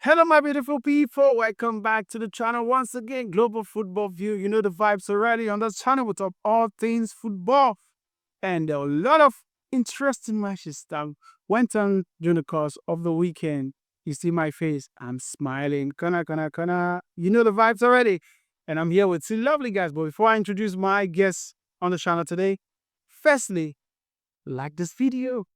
Hello, my beautiful people. Welcome back to the channel once again. Global Football View. You know the vibes already on this channel. We talk all things football. And there are a lot of interesting matches that went on during the course of the weekend. You see my face. I'm smiling. Kana. You know the vibes already. And I'm here with two lovely guys. But before I introduce my guests on the channel today, firstly, like this video.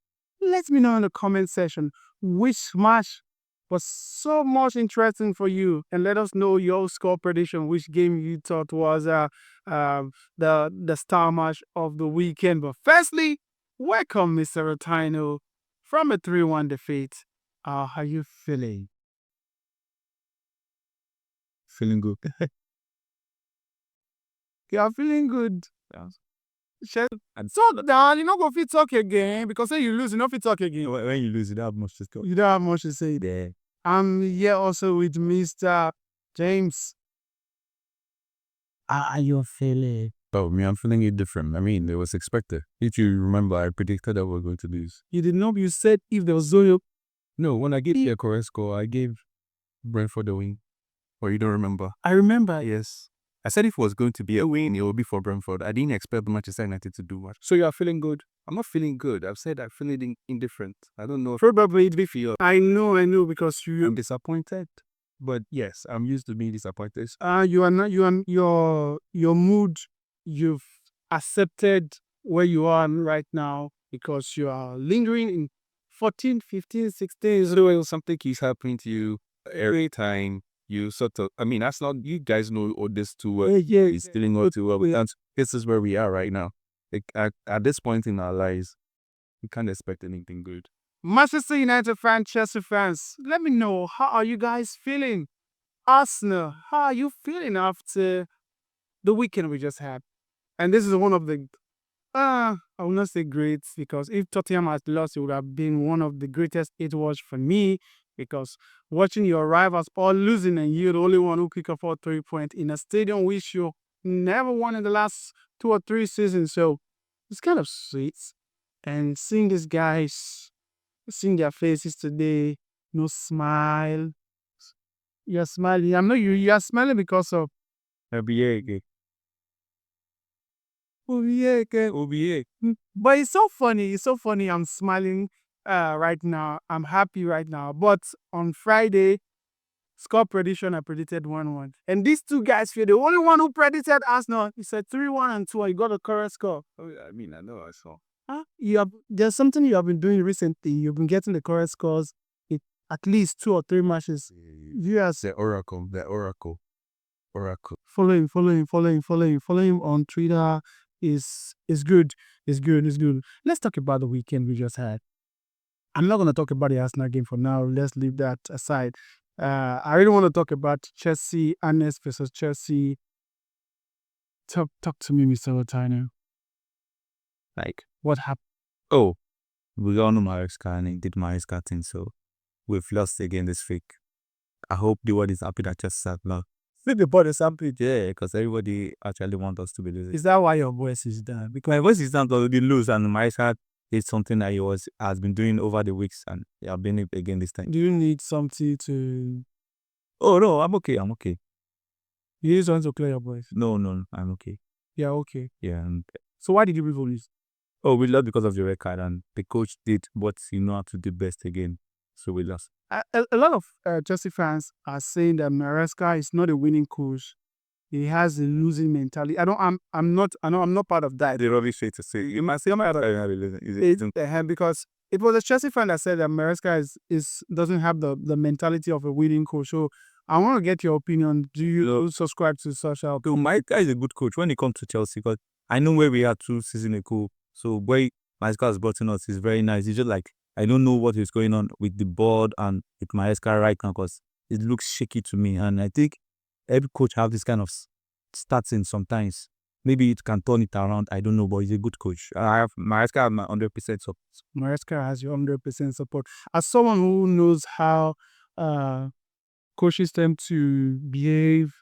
Let me know in the comment section which match was so much interesting for you, and let us know your score prediction, which game you thought was uh, the star match of the weekend. But firstly, welcome, Mr. Rotino, from a 3-1 defeat. How are you feeling? Feeling good. You are feeling good. Shey, so now you no go fit talk again because say you lose, you no fit talk again. When you lose, you don't have much to talk. You don't have much to say there. I'm here also with Mr. James. How are you feeling? Oh, me, I'm feeling it different. I mean, it was expected. If you remember, I predicted that we were going to lose. You did not. You said if there was no. No, when I gave you a correct score, I gave Brentford the win. Or you don't remember? I remember. Yes. I said if it was going to be a win, it would be for Brentford. I didn't expect Manchester United to do much. So you are feeling good. I'm not feeling good. I've said I'm feeling indifferent. I don't know if Probably it be. feel. I know because I'm you. disappointed. But yes, I'm used to being disappointed. You are not. You are your mood. You've accepted where you are right now because you are lingering in 14, 15, 16. So something keeps happening to you every time you sort of, I mean, that's not, you guys know all this too well. Yeah. It's still not too well. And this is where we are right now. Like, at this point in our lives, we can't expect anything good. Manchester United fans, Chelsea fans, let me know, how are you guys feeling? Arsenal, how are you feeling after the weekend we just had? And this is one of the, I will not say great, because if Tottenham had lost, it would have been one of the greatest it was for me, because watching your rivals all losing and you're the only one who kick off all 3 points in a stadium which you never won in the last 2 or 3 seasons. So it's kind of sweet. And seeing these guys, seeing their faces today, no smile. You're smiling. I know you are smiling because of OBA. OBA. But it's so funny. It's so funny. I'm smiling right now. I'm happy right now. But on Friday, score prediction, I predicted 1-1. And these two guys feel the only one who predicted Arsenal. He said 3-1 and 2. You got a correct score. Oh, I mean, I know I saw. Huh? There's something you have been doing recently. You've been getting the correct scores in at least 2 or 3 matches. Viewers, The Oracle. follow him on Twitter is good. It's good. Let's talk about the weekend we just had. I'm not gonna talk about the Arsenal game for now. Let's leave that aside. I really want to talk about Chelsea, Arnes versus Chelsea. Talk to me, Mr. Otino. Like, What happened? oh, we all know Maresca and he did Maresca thing, so we've lost again this week. I hope the world is happy that Chelsea have lost. See the body sample. Yeah, because everybody actually wants us to be losing. Is that why your voice is down? Because My voice is not already loose, and Maresca is something that has been doing over the weeks, and he have been it again this time. do you need something to? Oh no, I'm okay. You use one to clear your voice. No, I'm okay. Yeah, okay. Yeah. So why did you lose? Oh, we lost because of the record, and the coach did what he know how to do best again, so we lost. A lot of Chelsea fans are saying that Maresca is not a winning coach. He has a losing mentality. I'm not part of that. The rubbish way to say. You might say, Because it was a Chelsea fan that said that Maresca doesn't have the mentality of a winning coach. So I want to get your opinion. Do you subscribe to such a? So Maresca is a good coach when it comes to Chelsea, because I know where we are 2 seasons ago. So where Maresca has brought in us is very nice. It's just like, I don't know what is going on with the board and with Maresca right now, because it looks shaky to me. And I think every coach have this kind of starting sometimes. Maybe it can turn it around. I don't know, but he's a good coach. I have Maresca have my 100% support. Maresca has your 100% support. As someone who knows how coaches tend to behave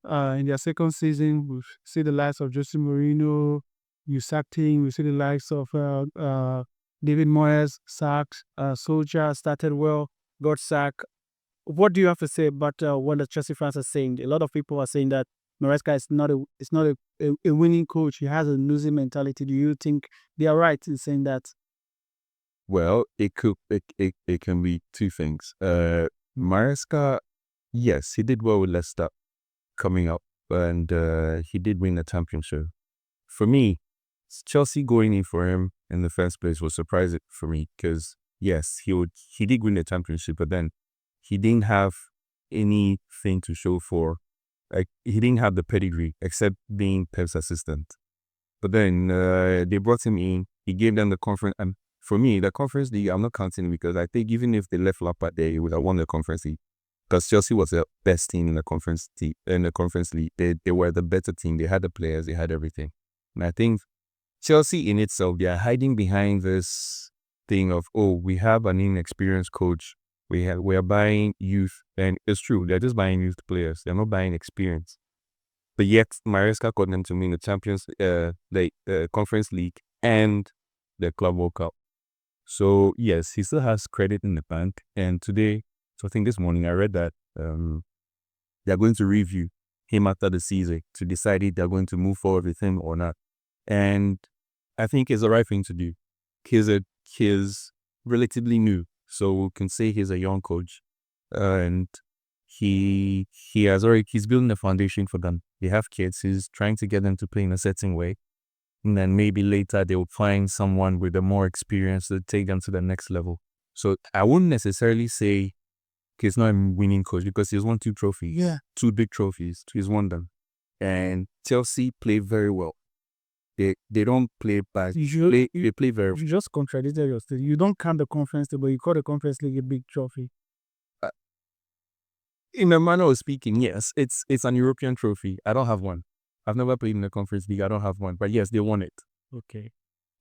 in their second season, we see the likes of Jose Mourinho, you sacked him. We see the likes of David Moyes sacked. Solskjaer started well, got sacked. what do you have to say about what the Chelsea fans are saying? A lot of people are saying that Maresca is not a winning coach. He has a losing mentality. Do you think they are right in saying that? Well, it can be two things. Maresca, yes, he did well with Leicester coming up, and he did win the championship. For me, Chelsea going in for him in the first place was surprising for me because yes, he did win the championship, but then he didn't have anything to show for. Like he didn't have the pedigree except being Pep's assistant. But then they brought him in. He gave them the conference. And for me, the conference league, I'm not counting because I think even if they left Lampard there, he would have won the conference league. Because Chelsea was the best team in the conference league. They were the better team. They had the players. They had everything. And I think Chelsea in itself, they are hiding behind this thing of, oh, we have an inexperienced coach. We are buying youth, and it's true. They're just buying youth players. They're not buying experience. But yet, Maresca got them to win the Conference League and the Club World Cup. So yes, he still has credit in the bank. And today, so I think this morning I read that they're going to review him after the season to decide if they're going to move forward with him or not. And I think it's the right thing to do. He's relatively new, so we can say he's a young coach, and he's building a foundation for them. They have kids. He's trying to get them to play in a certain way, and then maybe later they will find someone with a more experience to take them to the next level. So I wouldn't necessarily say he's not a winning coach because he's won 2 trophies. Yeah. 2 big trophies. He's won them, and Chelsea play very well. They don't play bad. They play very well. You just contradicted yourself. You don't count the conference league, but you call the conference league a big trophy. In a manner of speaking, yes, it's an European trophy. I don't have one. I've never played in the conference league. I don't have one, but yes, they won it. Okay.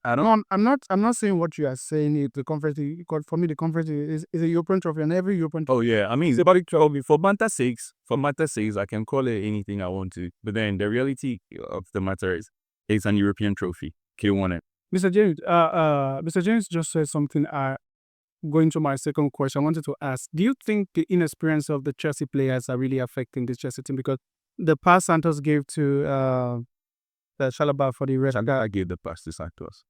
I'm not saying what you are saying. The conference league, because for me, the conference league is a European trophy, and every European. Oh yeah, I mean it's about a trophy. For Manta sakes, I can call it anything I want to. But then the reality of the matter is, it's an European trophy. He won it. Mr. James just said something. Going to my second question, I wanted to ask: do you think the inexperience of the Chelsea players are really affecting this Chelsea team? Because the pass Santos gave to the Chalobah for the red I gave the pass to Santos.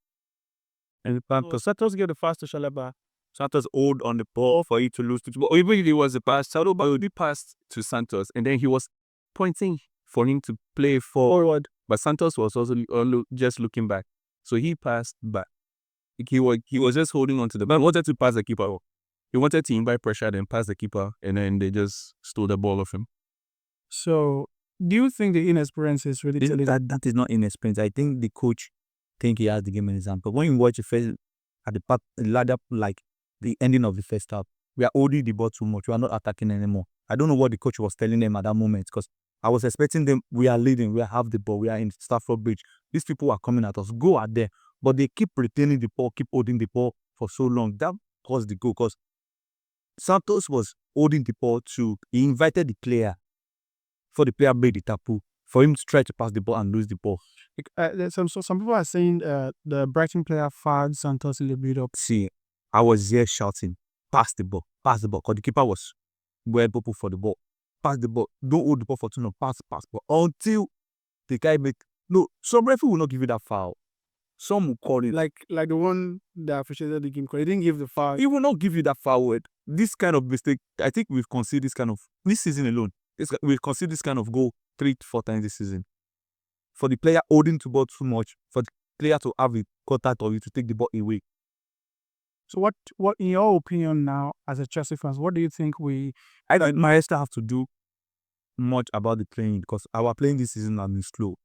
And Santos gave the pass to Chalobah. Santos hold on the ball for it to lose to. But even if it was a pass, Chalobah would be passed to Santos, and then he was pointing for him to play forward. But Santos was also just looking back, so he passed back. He was just holding on to the ball. Wanted to pass the keeper. He wanted to invite pressure, then pass the keeper, and then they just stole the ball off him. So, do you think the inexperience is really that is not inexperience. I think the coach think he has the game an example. When you watch the first at the part ladder, like the ending of the first half, we are holding the ball too much. We are not attacking anymore. I don't know what the coach was telling them at that moment because I was expecting them. We are leading. We have the ball. We are in Stafford Bridge. These people are coming at us. Go out there. But they keep retaining the ball, keep holding the ball for so long. That caused the goal because Santos was holding the ball too. He invited the player for the player made the tapu for him to try to pass the ball and lose the ball. some people are saying the Brighton player fouled Santos in the build-up. See, I was here shouting, pass the ball, because the keeper was well open for the ball. Pass the ball, don't hold the ball for too long, pass. But until the guy some referee will not give you that foul. Some will call it. Like the one that officiated the game, he didn't give the foul. He will not give you that foul word. This kind of mistake, I think we've conceded this season alone. We've conceded this kind of goal 3 to 4 times this season. For the player holding the ball too much, for the player to have it contact or you to take the ball away. So what in your opinion now, as a Chelsea fans, what do you think I don't Maestra have to do much about the playing because our playing this season has been slow.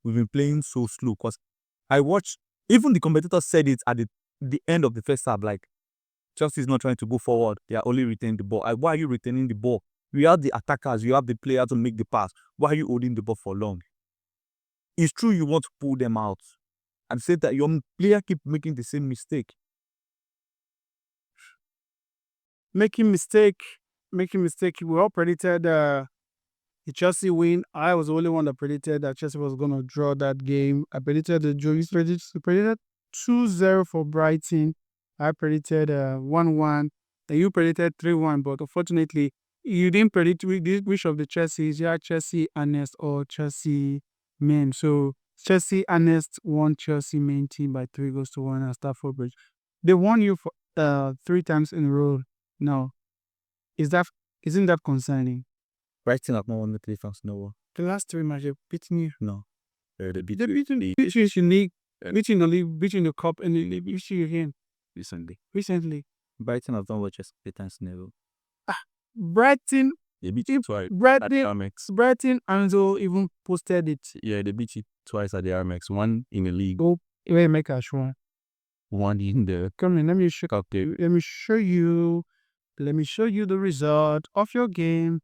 We've been playing so slow because I watched, even the competitors said it at the end of the first half, like Chelsea is not trying to go forward. They are only retaining the ball. Why are you retaining the ball? You have the attackers, you have the player to make the pass. Why are you holding the ball for long? It's true you want to pull them out. And say that your player keep making the same mistake. Making mistake. We all predicted the Chelsea win. I was the only one that predicted that Chelsea was going to draw that game. I predicted the draw. You predicted 2-0 for Brighton. I predicted 1-1. And you predicted 3-1. But unfortunately, You didn't predict which of the Chelsea's, yeah, Chelsea Ernest or Chelsea men. So Chelsea Ernest won Chelsea main team by 3-1 at Stamford Bridge. They won you for 3 times in a row. Now, isn't that concerning? Brighton have not won the 3 times in a row. The last 3 matches beating you. No. They beat They beating you in league, beating the league, beating the cup, and they beat you again recently. Brighton have not won just 3 times in a row. Brighton, They beat you twice at the Brighton, Amex. Brighton, Anzo even posted it. Yeah, they beat you twice at the Amex. One in the league, Go, wait, make a sure. one in the Come in, let me show cup. Let me show you the result of your game.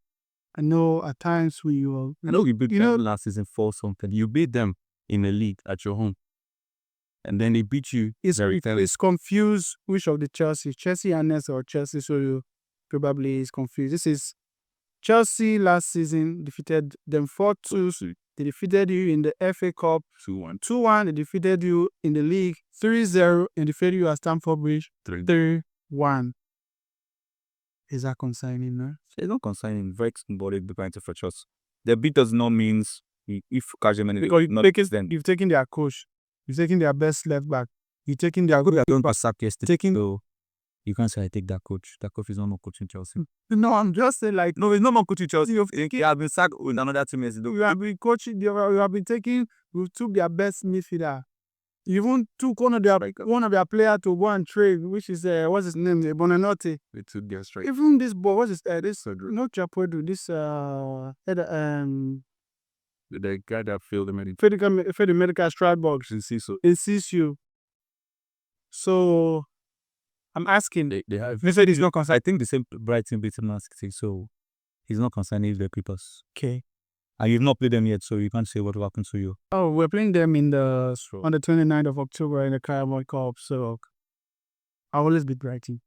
I know at times when you I know we beat you them know, last season 4-something. You beat them in the league at your home, and then they beat you very fairly. it's confused which of the Chelsea Ernest or Chelsea, so you probably is confused. This is Chelsea last season defeated them 4-2. They defeated you in the FA Cup 2-1. 2-1. They defeated you in the league 3-0 and defeated you at Stamford Bridge 3-1. Is that concerning, no? It's not concerning. Very symbolic behind for Chelsea. The beat does not mean if Kajemen Because not then. you've taken their coach, you've taken their best left back, you've taken their good. Don't pass sack yesterday. Taking So you can't say I take that coach. That coach is not more coaching Chelsea. No, I'm just saying like No, he's not more coaching Chelsea. He has been sacked with another 2 years ago. you have been coaching. You have been taking. You took their best midfielder. You even took one of their player to go and trade, which is what's his name, Bonanotti. They took their straight. Even this boy, what's his this not Chapuedo, this The guy that failed the medical Fede Medical Stride box insists you. So I'm asking. They have. They said he's not concerned. I think the same Brighton beat him last season, so he's not concerned if they keep us. Okay. And you've not played them yet, so you can't say what will happen to you. Oh, we're playing them on the 29th of October in the Carabao Cup. So I'll always be Brighton.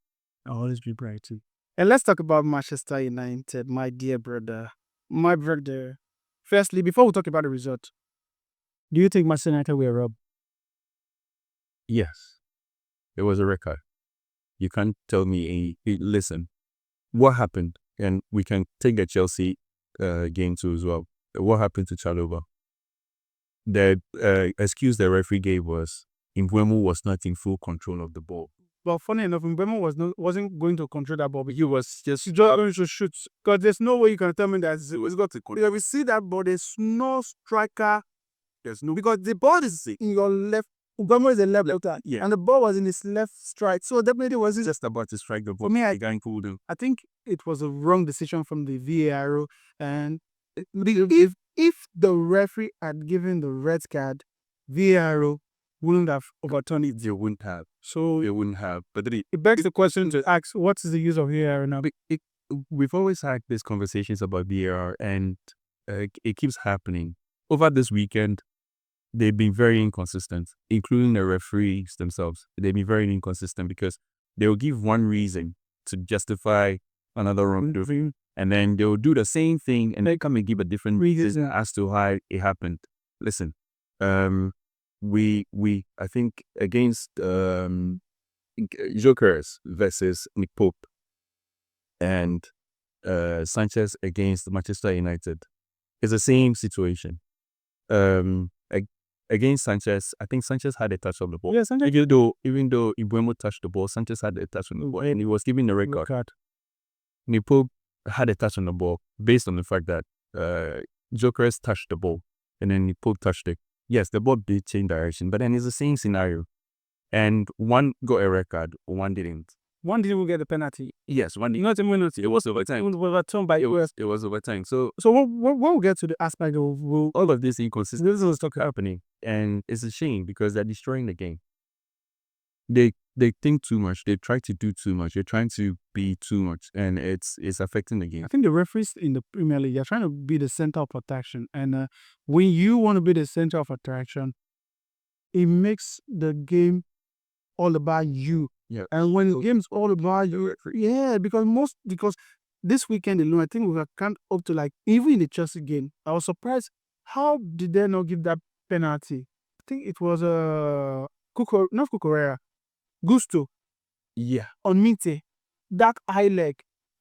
And let's talk about Manchester United, my dear brother. My brother. Firstly, before we talk about the result, do you think Manchester United were robbed? Yes, it was a record. You can't tell me. Listen, what happened? And we can take the Chelsea game too as well. What happened to Chalobah? The excuse the referee gave was Mbeumo was not in full control of the ball. Well, funny enough, Mbeumo wasn't going to control that ball, but he was just going to shoot. Because there's no way you can tell me that it's got to control. If we see that ball, there's no striker. There's no, because the ball is in your left. Mbeumo is a left left, Yeah. and the ball was in his left stride. So definitely wasn't Just about to strike the ball. For me, the guy pulled him. I think it was a wrong decision from the VAR, and if the referee had given the red card, VAR wouldn't have overturned it. They wouldn't have. So They wouldn't have. But it begs the question to ask: what is the use of VAR now? we've always had these conversations about VAR, and it keeps happening. Over this weekend, they've been very inconsistent, including the referees themselves. They've been very inconsistent because they'll give one reason to justify another wrongdoing, and then they'll do the same thing and they come and give a different reason as to how it happened. Listen, I think against Jokers versus Nick Pope and Sanchez against Manchester United, it's the same situation. Against Sanchez, I think Sanchez had a touch of the ball. Yeah, Sanchez. Even though Mbeumo touched the ball, Sanchez had a touch on the ball and he was given the red card. Nipo had a touch on the ball based on the fact that Jokers touched the ball and then Nipo touched it. Yes, the ball did change direction, but then it's the same scenario. And one got a red card, one didn't. One didn't get the penalty. Yes, one didn't. Not even penalty. It was overtime. It was overturned by It was overtime. So we'll get to the aspect of all of this inconsistency is happening, and it's a shame because they're destroying the game. They think too much. They try to do too much. They're trying to be too much, and it's affecting the game. I think the referees in the Premier League are trying to be the center of attraction, and when you want to be the center of attraction, it makes the game all about you. Yeah. And when the game's all about you, because this weekend alone, I think we have come up to even in the Chelsea game, I was surprised how did they not give that penalty? I think it was not Cucurella, Gusto. Yeah. On Mite, that high leg.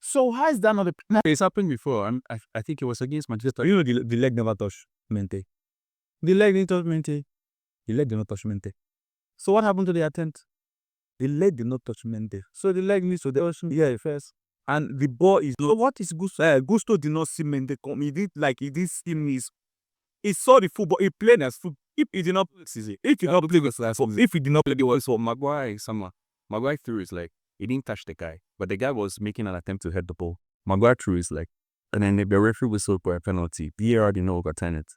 So how is that not a penalty? It's happened before. I think it was against Manchester. You know the leg never touched Mente. The leg didn't touch Mente. The leg did not touch Mente. So what happened to the attempt? The leg did not touch Mente. So the leg needs to touch first. And the ball is low. What is Gusto? Gusto did not see Mente come. He didn't see me. He saw the football. He played as football. If he did not play, if he did not play with if he did not play, It was for Maguire. Maguire threw his leg. He didn't touch the guy, but the guy was making an attempt to head the ball. Maguire threw his leg, and then the referee whistled for a penalty. VAR did not overturn it.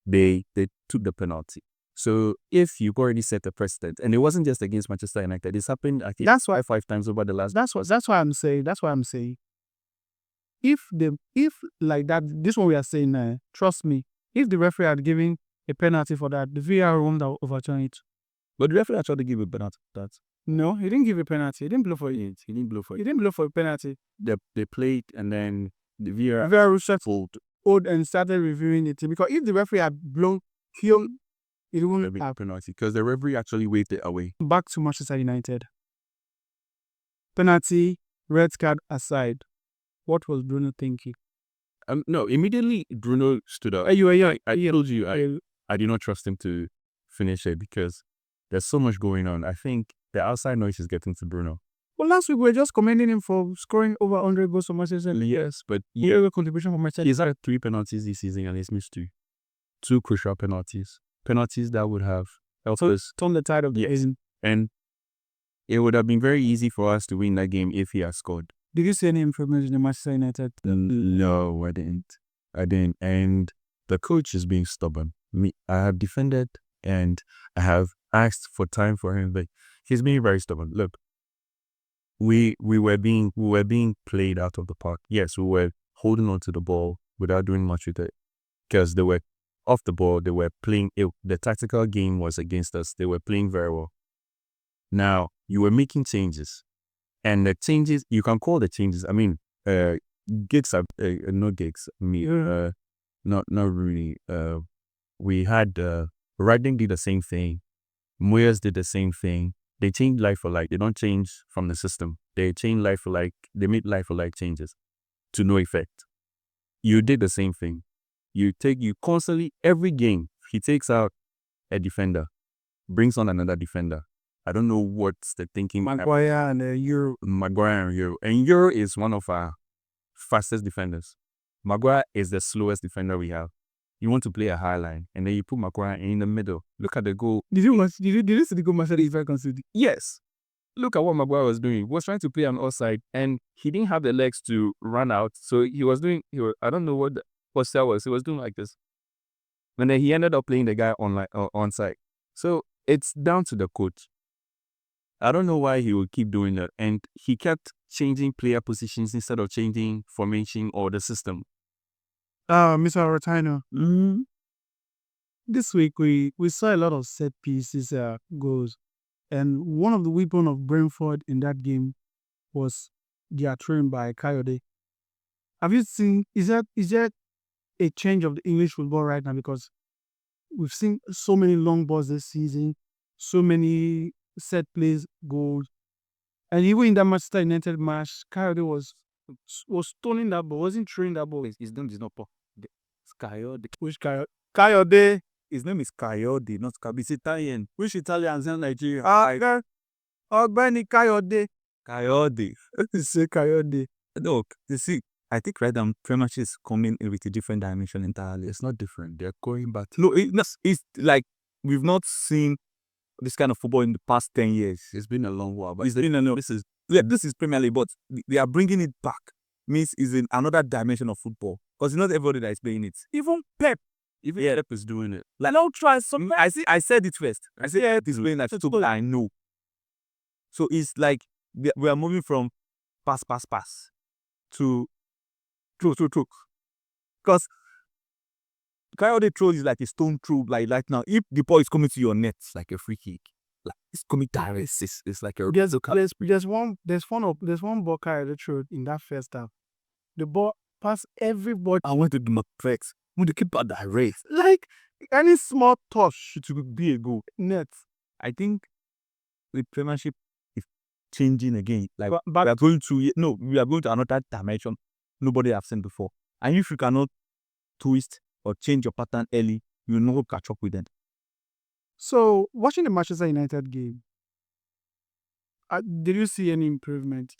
They took the penalty. So if you've already set a precedent, and it wasn't just against Manchester United, it's happened, I think, That's why five times over the last. that's why I'm saying. That's why I'm saying. If like that, this one we are saying now, trust me, if the referee had given a penalty for that, the VAR won't have overturned it. But the referee actually gave a penalty for that. No, he didn't give a penalty. He didn't blow for it. He didn't blow for He it. didn't blow for a penalty. They played, and then the VAR VAR settled fold and started reviewing it, because if the referee had blown film, it wouldn't have. penalty because the referee actually waved it away. Back to Manchester United. Penalty, red card aside, what was Bruno thinking? No, immediately Bruno stood up. I told you I do not trust him to finish it because there's so much going on. I think the outside noise is getting to Bruno. Well, last week we were just commending him for scoring over 100 goals for Manchester United. Yes, but Real contribution for Manchester. he's had 3 penalties this season and he's missed 2. 2 crucial penalties. Penalties that would have helped us Turn the tide of the season. And it would have been very easy for us to win that game if he had scored. Did you see any improvements in the Manchester United? No, I didn't. And the coach is being stubborn. I have defended and I have asked for time for him, but he's being very stubborn. Look, we were being played out of the park. Yes, we were holding on to the ball without doing much with it because they were off the ball. They were playing. The tactical game was against us. They were playing very well. Now you were making changes, and the changes you can call the changes. I mean, gigs are no gigs. Not really. We had Riding did the same thing. Moyes did the same thing. They changed life for like. They don't change from the system. They change life for like. They made life for like changes to no effect. You did the same thing. You constantly, every game, he takes out a defender, brings on another defender. I don't know what's the thinking. Maguire and Euro. Maguire and Euro. And Euro is one of our fastest defenders. Maguire is the slowest defender we have. You want to play a high line, and then you put Maguire in the middle. Look at the goal. Did you see the goal Manchester United conceded? Yes. Look at what Maguire was doing. He was trying to play an offside, and he didn't have the legs to run out. So I don't know what the posture was. He was doing like this. And then he ended up playing the guy onside. So it's down to the coach. I don't know why he would keep doing that. And he kept changing player positions instead of changing formation or the system. Mr. Rotino. This week we saw a lot of set pieces goals. And one of the weapons of Brentford in that game was their throw by Coyote. Have you seen, is there a change of the English football right now? Because we've seen so many long balls this season, so many set plays goals. And even in that Manchester United match, Coyote was stoning that ball, wasn't throwing that ball. His name is not Paul. Coyote. Which Coyote? Coyote. His name is Coyote, not Coyote. It's Italian. Which Italians in Nigeria? Benny Coyote. Coyote. Say Coyote. Look, you see, I think right now Premiership is coming in with a different dimension entirely. It's not different. They're going back. No, it's like we've not seen this kind of football in the past 10 years. It's been a long while, but This is Premier League, but they are bringing it back. Means is in another dimension of football because not everybody that is playing it. Even Pep Pep is doing it. Like, don't try some. I said it first. I said Pep is playing that football. I know. So it's like we are moving from pass to throw. Because Coyote throw is like a stone throw, like now. If the ball is coming to your net, It's like a free kick. like it's coming direct. It's like a. There's one ball Coyote threw in that first half. The ball passed everybody. I want to do my flex. I want to keep at that race. Like any small touch to be a goal. Net. I think the Premiership is changing again. Like But we are going to another dimension nobody have seen before. And if you cannot twist or change your pattern early, you will not catch up with them. so watching the Manchester United game, did you see any improvement?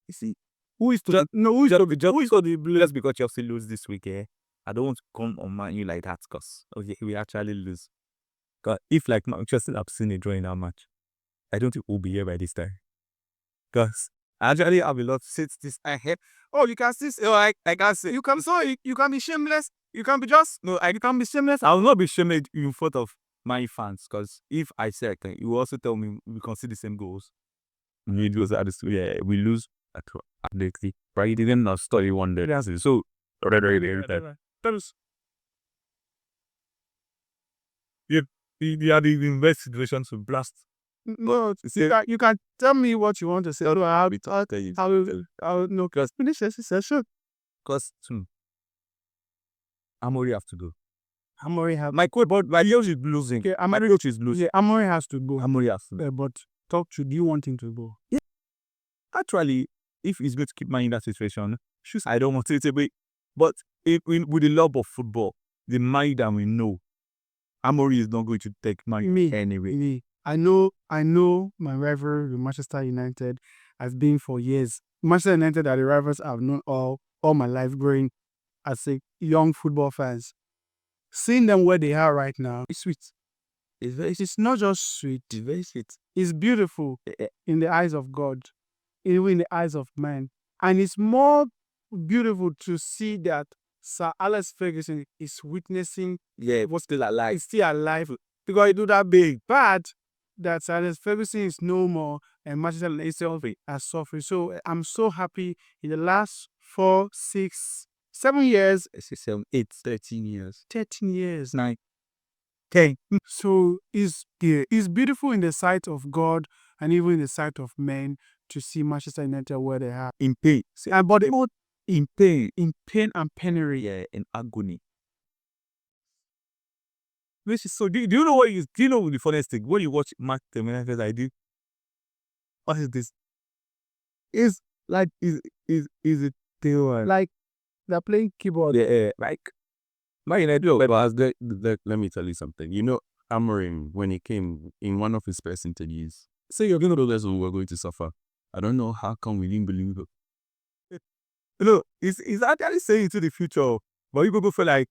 You see, Who is to Just- no? Who is to who is going to be just because Chelsea lose this week? I don't want to come on Man U like that because we actually lose. Because if like Chelsea have seen a draw in our match, I don't think we'll be here by this time. Because I actually have a lot to say to this ahead. Oh, you can still say, I can say, you can be shameless. You can be just, no, I can't be shameless. I will not be shameless in front of my fans. Because if I say I can, you will also tell me we can see the same goals. We lose at this, we lose at lately. But you didn't not study one day. So, that is, you are the best situation to blast. No, you can tell me what you want to say. Although I'll be talking, I will no. Because finish this session. Because Amori have to go. Amori have. My coach, but my coach is losing. Okay, My coach is losing. Yeah, Amori has to go. Amori has to go. But talk to. Do you want him to go? Yeah. Actually, if he's going to keep man in that situation, I don't want it to be. But with the love of football, the mind that we know, Amori is not going to take man anyway. Me. I know my rivalry with Manchester United has been for years. Manchester United are the rivals I've known all my life growing as a young football fans. Seeing them where they are right now, it's sweet. It's not just sweet. It's very sweet. It's beautiful in the eyes of God, even in the eyes of man. And it's more beautiful to see that Sir Alex Ferguson is witnessing. Yeah, what's still alive. He's still alive because he do that big. But that Sir Alex Ferguson is no more and Manchester United are suffering. So I'm so happy in the last 4, 6, 7 years. 6, 7, 8, 13 years. 13 years. 9, 10. So it's beautiful in the sight of God and even in the sight of men to see Manchester United where they are. In pain. But in pain. In pain and penury. Yeah, in agony. So do you know what is? Do you know the funniest thing? When you watch Mark Terminator's idea, what is this? Is like is it the like they're playing keyboard? Yeah, like Man United. Let me tell you something. You know, Amorim, when he came in one of his first interviews, say you're going to told us we were going to suffer. I don't know how come we didn't believe it. No, he's actually saying into the future, but you people feel like,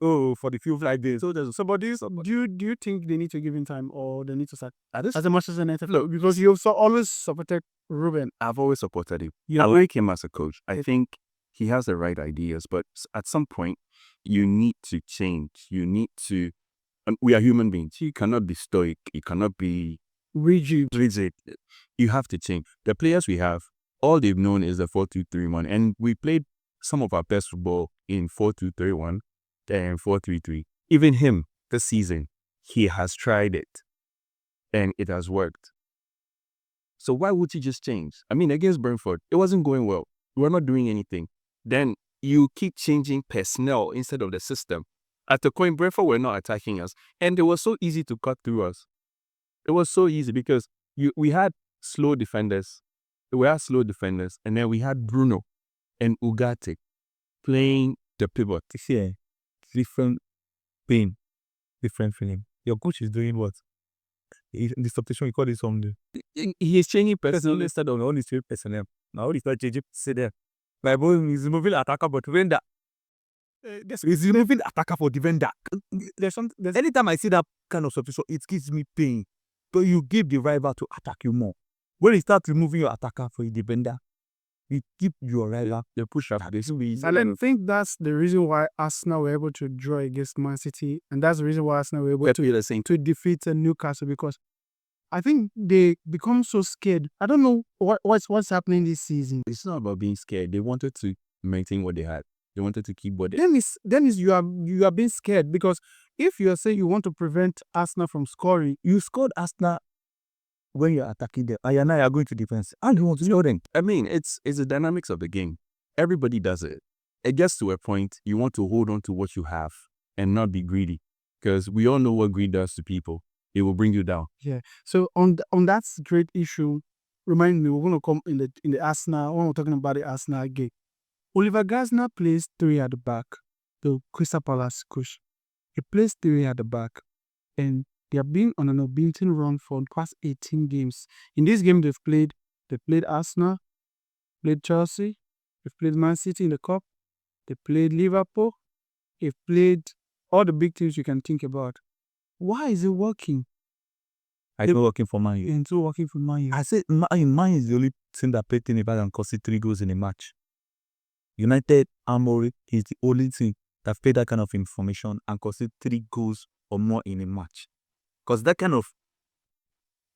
oh, for the future like this. So there's somebody. Do you think they need to give him time or they need to start as a Manchester United? Look, because you always supported Ruben. I've always supported him. I like him as a coach. I think he has the right ideas, but at some point, you need to change. You need to. We are human beings. You cannot be stoic. You cannot be rigid. You have to change. The players we have, all they've known is the 4-2-3-1, and we played some of our best football in 4-2-3-1 and 4-3-3. Even him, this season, he has tried it, and it has worked. So why would he just change? I mean, against Brentford, it wasn't going well. We were not doing anything. Then you keep changing personnel instead of the system. At the point, Brentford were not attacking us, and it was so easy to cut through us. It was so easy because we had slow defenders. And then we had Bruno and Ugarte playing the pivot. Yeah, different pain, different feeling. Your coach is doing what? The substitution, you call it something. He's changing personnel instead of only 3 personnel. Now he's not changing. Sit there. My boy is moving attacker for defender. He's removing attacker for defender. Anytime I see that kind of substitution, it gives me pain. But you give the rival to attack you more. When you start removing your attacker for your defender, you keep your rival, the push up. And I think that's the reason why Arsenal were able to draw against Man City, and that's the reason why Arsenal were able to defeat Newcastle, because I think they become so scared. I don't know what's happening this season. It's not about being scared. They wanted to maintain what they had. They wanted to keep what they Then you are being scared, because if you are saying you want to prevent Arsenal from scoring, you scored Arsenal when you're attacking them, and now you're going to defense, and you want to score them. I mean, it's the dynamics of the game. Everybody does it. It gets to a point you want to hold on to what you have and not be greedy, because we all know what greed does to people. It will bring you down. Yeah. So on that great issue, remind me, we're going to come in the Arsenal, when we're talking about the Arsenal game. Oliver Glasner plays 3 at the back, the Crystal Palace coach. He plays 3 at the back, and they have been on an unbeaten run for the past 18 games. In this game, they played Arsenal, played Chelsea, they've played Man City in the Cup, they played Liverpool, they've played all the big teams you can think about. Why is it working? It's not working for Man U. It's not working for Man U. I said Man U is the only team that played in and conceded 3 goals in a match. United Amorim is the only team that played that kind of information and conceded 3 goals or more in a match. Because that kind of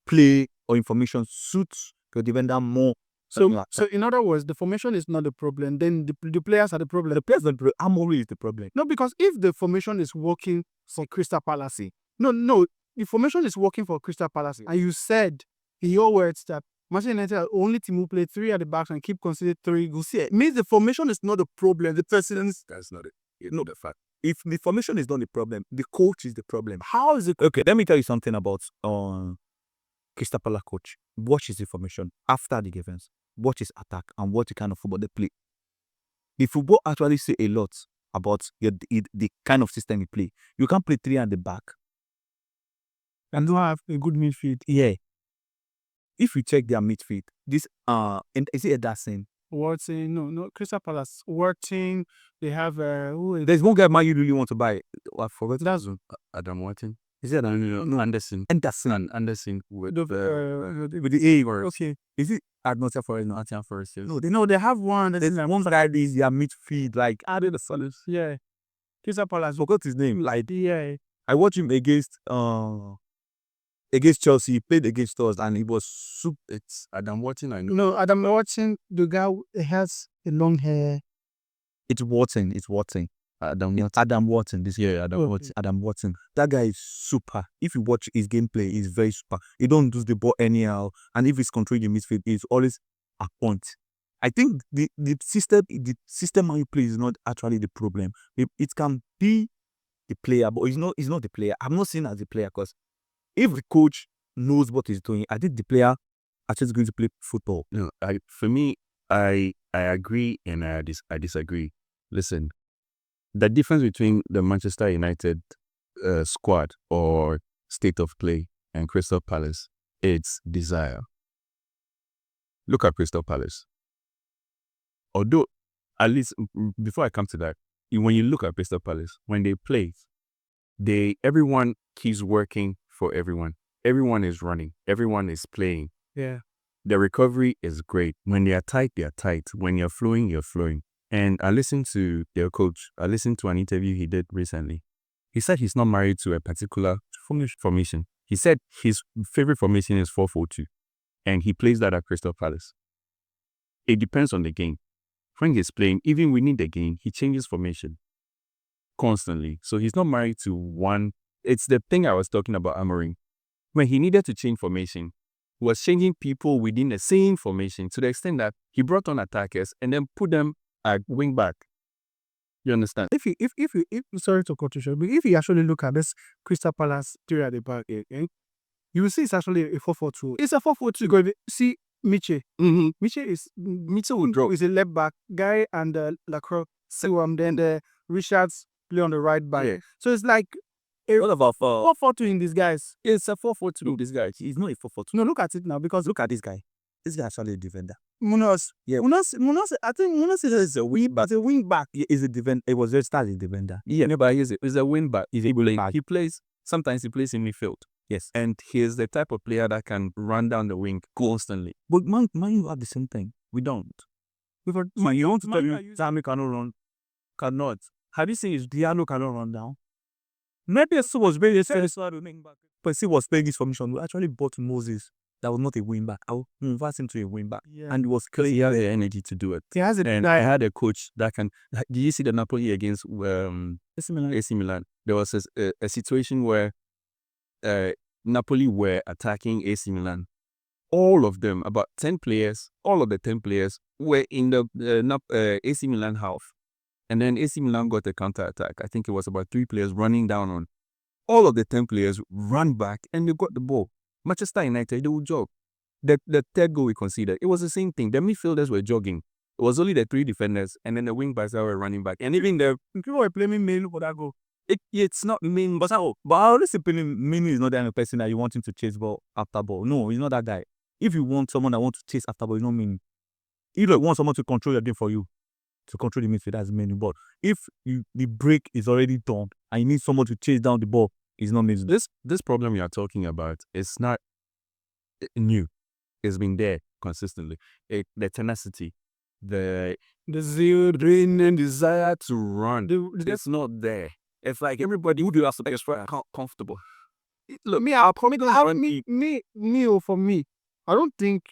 play or information suits your defender more. So in other words, the formation is not the problem. Then the players are the problem. The players are the problem. Amorim is the problem. No, because if the formation is working for Crystal Palace, no, the formation is working for Crystal Palace, and you said in your words that Manchester United are the only team who play 3 at the back and keep conceding 3 goals. It means the formation is not the problem. The president's That's not it. No, the fact. If the formation is not the problem, the coach is the problem. How is it? Okay, let me tell you something about Crystal Palace coach. Watch his information after the defense. Watch his attack and watch the kind of football they play. The football actually say a lot about the kind of system he play. You can't play 3 at the back and don't have a good midfield. Yeah. If you check their midfield, this and is it Ederson? Worthing, no, Crystal Palace. Worthing, they have there's one guy Man you really want to buy. I forgot. That's Adam Worthing. Is it Anderson? Anderson with the A word. Okay. Is it Nottingham Forest? No, Nottingham Forest. Yes. No, they have one. There's one guy is their midfield, like added the solid. Yeah. Crystal Palace. Forgot his name. Like yeah. I watched him against Chelsea. He played against us and it was super. It's Adam Worthing, I know. No, Adam Worthing, the guy has a long hair. It's Worthing. Adam Worthing. Adam Worthing. That guy is super. If you watch his gameplay, he's very super. He don't lose the ball anyhow. And if he's controlling the midfield, he's always a point. I think the system how you play is not actually the problem. It can be the player, but it's not the player. I'm not saying as the player because if the coach knows what he's doing, I think the player actually is going to play football. No, for me, I agree and I disagree. Listen, the difference between the Manchester United squad or state of play and Crystal Palace, it's desire. Look at Crystal Palace. Although, at least before I come to that, when you look at Crystal Palace, when they play, everyone keeps working for everyone. Everyone is running. Everyone is playing. Yeah. The recovery is great. When they are tight, they are tight. When you're flowing, you're flowing. And I listened to their coach. I listened to an interview he did recently. He said he's not married to a particular formation. He said his favorite formation is 4-4-2. And he plays that at Crystal Palace. It depends on the game. When he's playing, even within the game, he changes formation constantly. So he's not married to one. It's the thing I was talking about Amorim. When he needed to change formation, he was changing people within the same formation to the extent that he brought on attackers and then put them at wing back. You understand? If sorry to cut you short, but if you actually look at this Crystal Palace 3 at the back, you will see it's actually a 4-4-2. It's a 4-4-2 because see Miche. Miche will drop. Is a left back guy and Lacroix. So then Richards play on the right back. Yeah. So it's like What about 4-4-2 in these guys. It's a 4-4-2 in this guy. He's not a 4-4-2. No, look at it now because Look at this guy. This guy is actually a defender. Munoz. Yeah. Munoz, I think Munoz is a wing back. It's a wing back. He's a defender. It was registered as a defender. Yeah, no, but he's a wing back. He's a wing back. He plays, sometimes he plays in midfield. Yes. And he's the type of player that can run down the wing constantly. But man, you have the same thing. We don't. Man, you want to tell me Sammy cannot run? Cannot. Have you seen his Diallo cannot run down? Maybe so was very but he was playing this formation. We actually bought Moses. That was not a wing back. I will convert him to a wing back. Yeah. And it was Because he has the energy to do it. He has it. And I had a coach that can. Did you see the Napoli against AC Milan? There was a situation where Napoli were attacking AC Milan. All of them, about 10 players, all of the 10 players were in the AC Milan half. And then AC Milan got a counter-attack. I think it was about 3 players running down on. All of the 10 players ran back and they got the ball. Manchester United, they will jog. the third goal we conceded, it was the same thing. The midfielders were jogging. It was only the 3 defenders and then the wing backs that were running back. And even the people were blaming Melu for that goal. it's not mean, but I always say Minu is not the kind of person that you want him to chase ball after ball. No, he's not that guy. If you want someone that wants to chase after ball, you know Minu. You don't want someone to control your game for you, to control the midfield, that's Minu. But if the break is already done and you need someone to chase down the ball, it's not Minu. This problem you are talking about is not new. It's been there consistently. The tenacity, the zeal, dream, and desire to run. It's not there. It's like everybody who do that is very comfortable. Look, me, I'll promise. For me, I don't think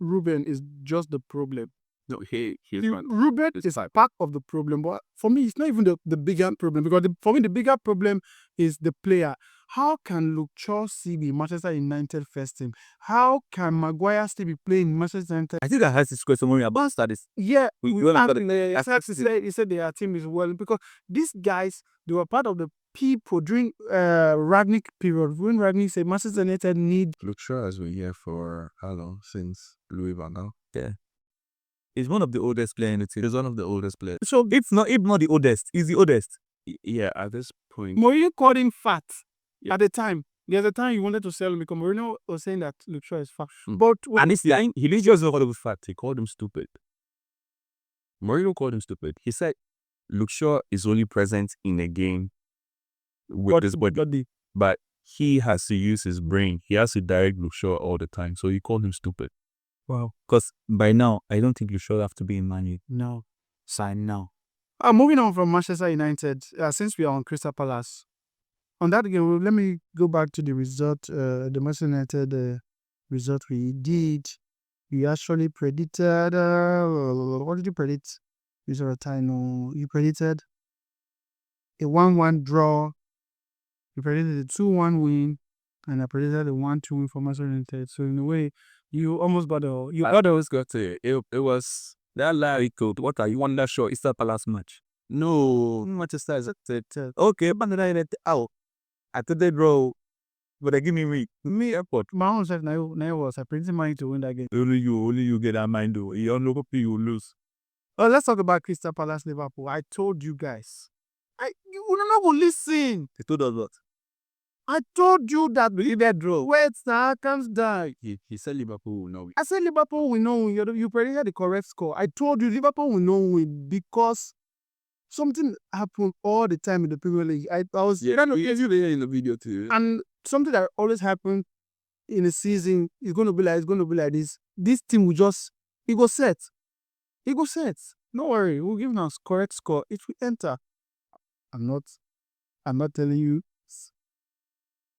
Ruben is just the problem. No, he's Ruben is part of the problem, but for me, it's not even the bigger problem, because for me, the bigger problem is the player. How can Luke Shaw still be Manchester United first team? How can Maguire still be playing Manchester United? I think I asked this question when we were about studies. Yeah, We he said their team is well, because these guys, they were part of the people during Ragnick period. When Ragnick said Manchester United need Luke Shaw has been here for how long? Since Louis Van Gaal. Yeah. He's one of the oldest players in the team. He's one of the oldest players. So If not the oldest, he's the oldest. Yeah, at this point. Mourinho called him fat at the time. There's a time he wanted to sell him because Mourinho was saying that Luke Shaw is fat. But And it's like, he didn't just know what it was fat. He called him stupid. Mourinho called him stupid. He said Luke Shaw is only present in a game with his body, but he has to use his brain. He has to direct Luke Shaw all the time. So he called him stupid. wow. Because by now, I don't think you should have to be in Man U. no. Sign now. Moving on from Manchester United, since we are on Crystal Palace, on that game, let me go back to the result, the Manchester United result we did. We actually predicted, what did you predict? You predicted a 1-1 draw, you predicted a 2-1 win, and I predicted a 1-2 win for Manchester United. So in a way, you almost got I thought I was got to it was that Larry code. What are you won that show? It's the Palace match. No, Manchester is okay, but then I thought they draw, but they give me airport. my own self now was I predicted Man U to win that game. Only you get that mind though. You don't look you lose. Oh, let's talk about Crystal Palace Liverpool. I told you guys. You will not go listen. They told us what? I told you that we that draw. Wait, now comes down. He said Liverpool will not win. I said Liverpool will not win. You predicted the correct score. I told you Liverpool will not win because something happened all the time in the Premier League. I was Yeah, we gave you there in the video too. and something that always happens in a season is going to be like this. This team will just it go set. Don't worry, we'll give them a correct score. It will enter. I'm not telling you.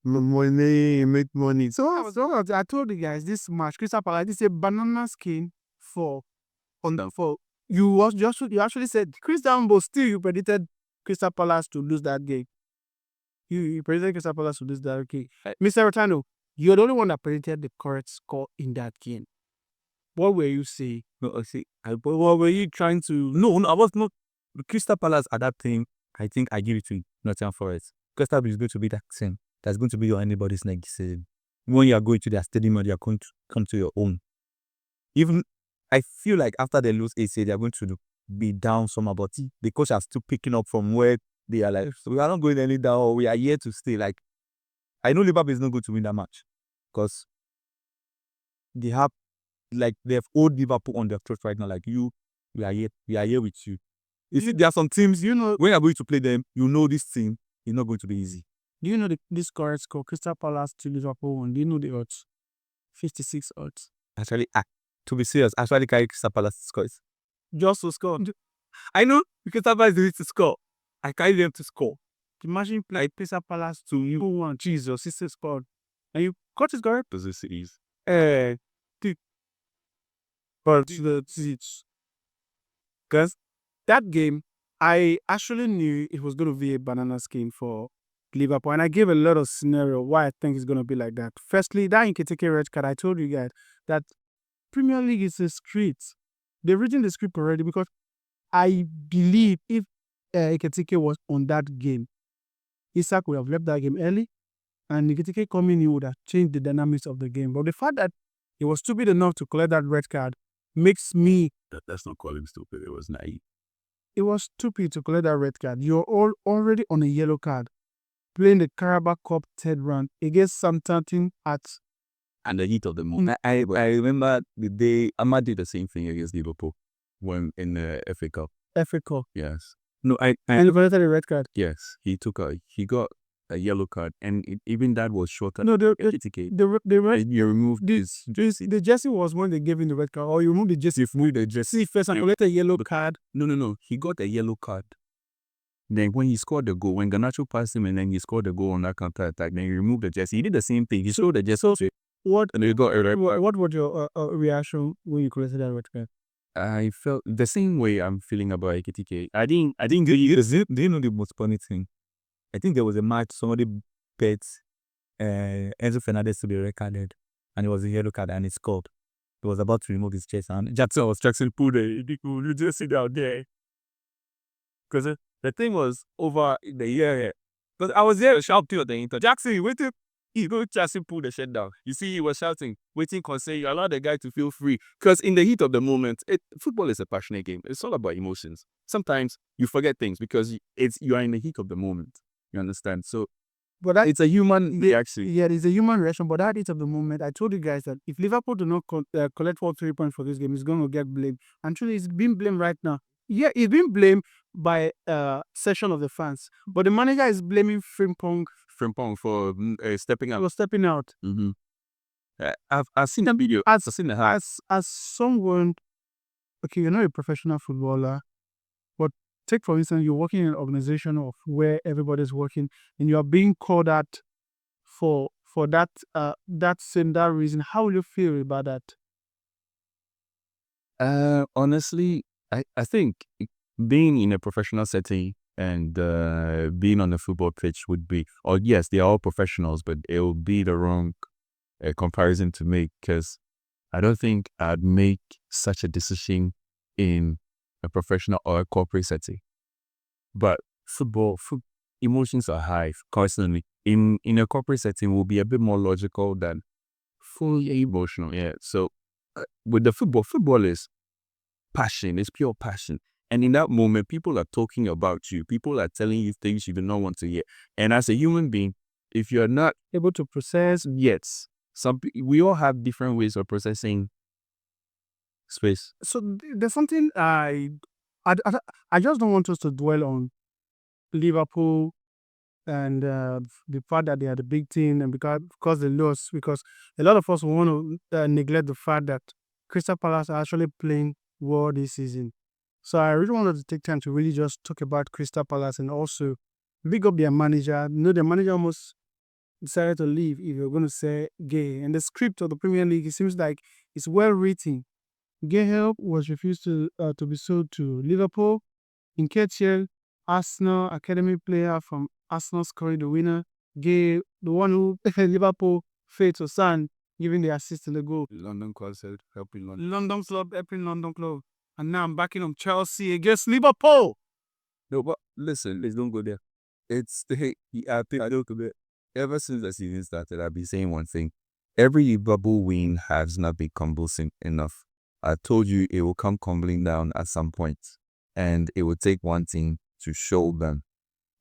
Money, make money. So I told you guys this match, Crystal Palace, this is a banana skin for you actually said Chris Downbow still you predicted Crystal Palace to lose that game. You predicted Crystal Palace to lose that game. Mr. Rotano, you're the only one that predicted the correct score in that game. What were you saying? No, see, what were you trying to? No, I was not. Crystal Palace at that time, I think I give it to Nottingham Forest. Crystal Palace is going to be that same. That's going to be your anybody's next season. When you are going to their stadium, or you are going to come to your own. Even I feel like after they lose AC, they are going to be down somehow, but the coach are still picking up from where they are. Like, so we are not going any down. We are here to stay. Like, I know Liverpool is not going to win that match because they have old Liverpool on their throat right now. Like we are here with you. You see, there are some teams, when you are going to play them, this team is not going to be easy. Do you know this correct score? Crystal Palace to Liverpool won. Do you know the odds? 56 odds. Actually, to be serious, actually carry Crystal Palace scores. Just to score. I know Crystal Palace is to score. I carry them to score. Imagine play Crystal Palace to you one. Jesus, it's scored. And you got it correct? Does this ease? But the seats. Because that game, I actually knew it was going to be a banana skin for Liverpool. And I gave a lot of scenario why I think it's going to be like that. Firstly, that Nketiah red card, I told you guys that Premier League is a script. They've written the script already because I believe if Nketiah was on that game, Isak would have left that game early and Nketiah coming in would have changed the dynamics of the game. But the fact that He was stupid enough to collect that red card. Makes me. That's not call him stupid. It was naive. It was stupid to collect that red card. You're all already on a yellow card, playing the Carabao Cup third round against Southampton at. And the heat of the moment. I remember the day Ahmad did the same thing against Liverpool when in the FA Cup. FA Cup. Yes. No, And he collected a red card. Yes. He got a yellow card, and even that was shorter. No, the You removed this. the jersey was when they gave him the red card, or you removed the jersey. You removed the jersey See first and collected a yellow card. No. He got a yellow card. Then when he scored the goal, when Garnacho passed him and then he scored the goal on that counter attack, then he removed the jersey. He did the same thing. He showed the jersey. What And he got a red card. what was your reaction when you collected that red card? I felt the same way I'm feeling about Ekitike. I didn't do you know the most funny thing? I think there was a match somebody bet Enzo Fernandez to be recorded, and it was a yellow card, and he scored. He was about to remove his chest, and Jackson pulled you just sit down there. Because the thing was over in the year. Because I was there shouting at the Inter. Jackson, wait till Jackson pulled the shit down. You see, he was shouting, waiting, concern. You allow the guy to feel free. Because in the heat of the moment, football is a passionate game. It's all about emotions. Sometimes you forget things because you are in the heat of the moment. You understand? So, But that, it's a human reaction. yeah, it's a human reaction. But at the moment, I told you guys that if Liverpool do not collect all 3 points for this game, it's going to get blamed. And truly, it's being blamed right now. Yeah, it's being blamed by session of the fans. But the manager is blaming Frimpong For stepping out. for stepping out. Mm-hmm. I've seen that video. As I've seen the as someone, okay, you're not a professional footballer, but take for instance, you're working in an organization of where everybody's working, and you are being called out for that that reason. How will you feel about that? Honestly, I think being in a professional setting and being on the football pitch would be, or yes, they are all professionals, but it will be the wrong comparison to make, because I don't think I'd make such a decision in a professional or a corporate setting. But football emotions are high constantly. In a corporate setting, will be a bit more logical than fully emotional. Yeah. So with the football is passion. It's pure passion. And in that moment, people are talking about you. People are telling you things you do not want to hear. And as a human being, if you're not Able to process. yet, we all have different ways of processing space. So there's something I just don't want us to dwell on Liverpool and the fact that they are the big team, and because they lost, because a lot of us want to neglect the fact that Crystal Palace are actually playing well this season. So I really wanted to take time to really just talk about Crystal Palace and also big up their manager. The manager almost decided to leave, if you're going to say Gay. And the script of the Premier League, it seems like it's well written. Gay was refused to be sold to Liverpool. Nketiah, Arsenal academy player from Arsenal, scoring the winner. Gay, the one who Liverpool failed to sign, giving the assist in the goal. London club said helping London. London club, helping London club. And now I'm backing up Chelsea against Liverpool. No, but listen, let's don't go there. It's I think I don't go there. Ever since the season started, I've been saying one thing. Every Liverpool win has not been convincing enough. I told you it will come crumbling down at some point. And it will take one thing to show them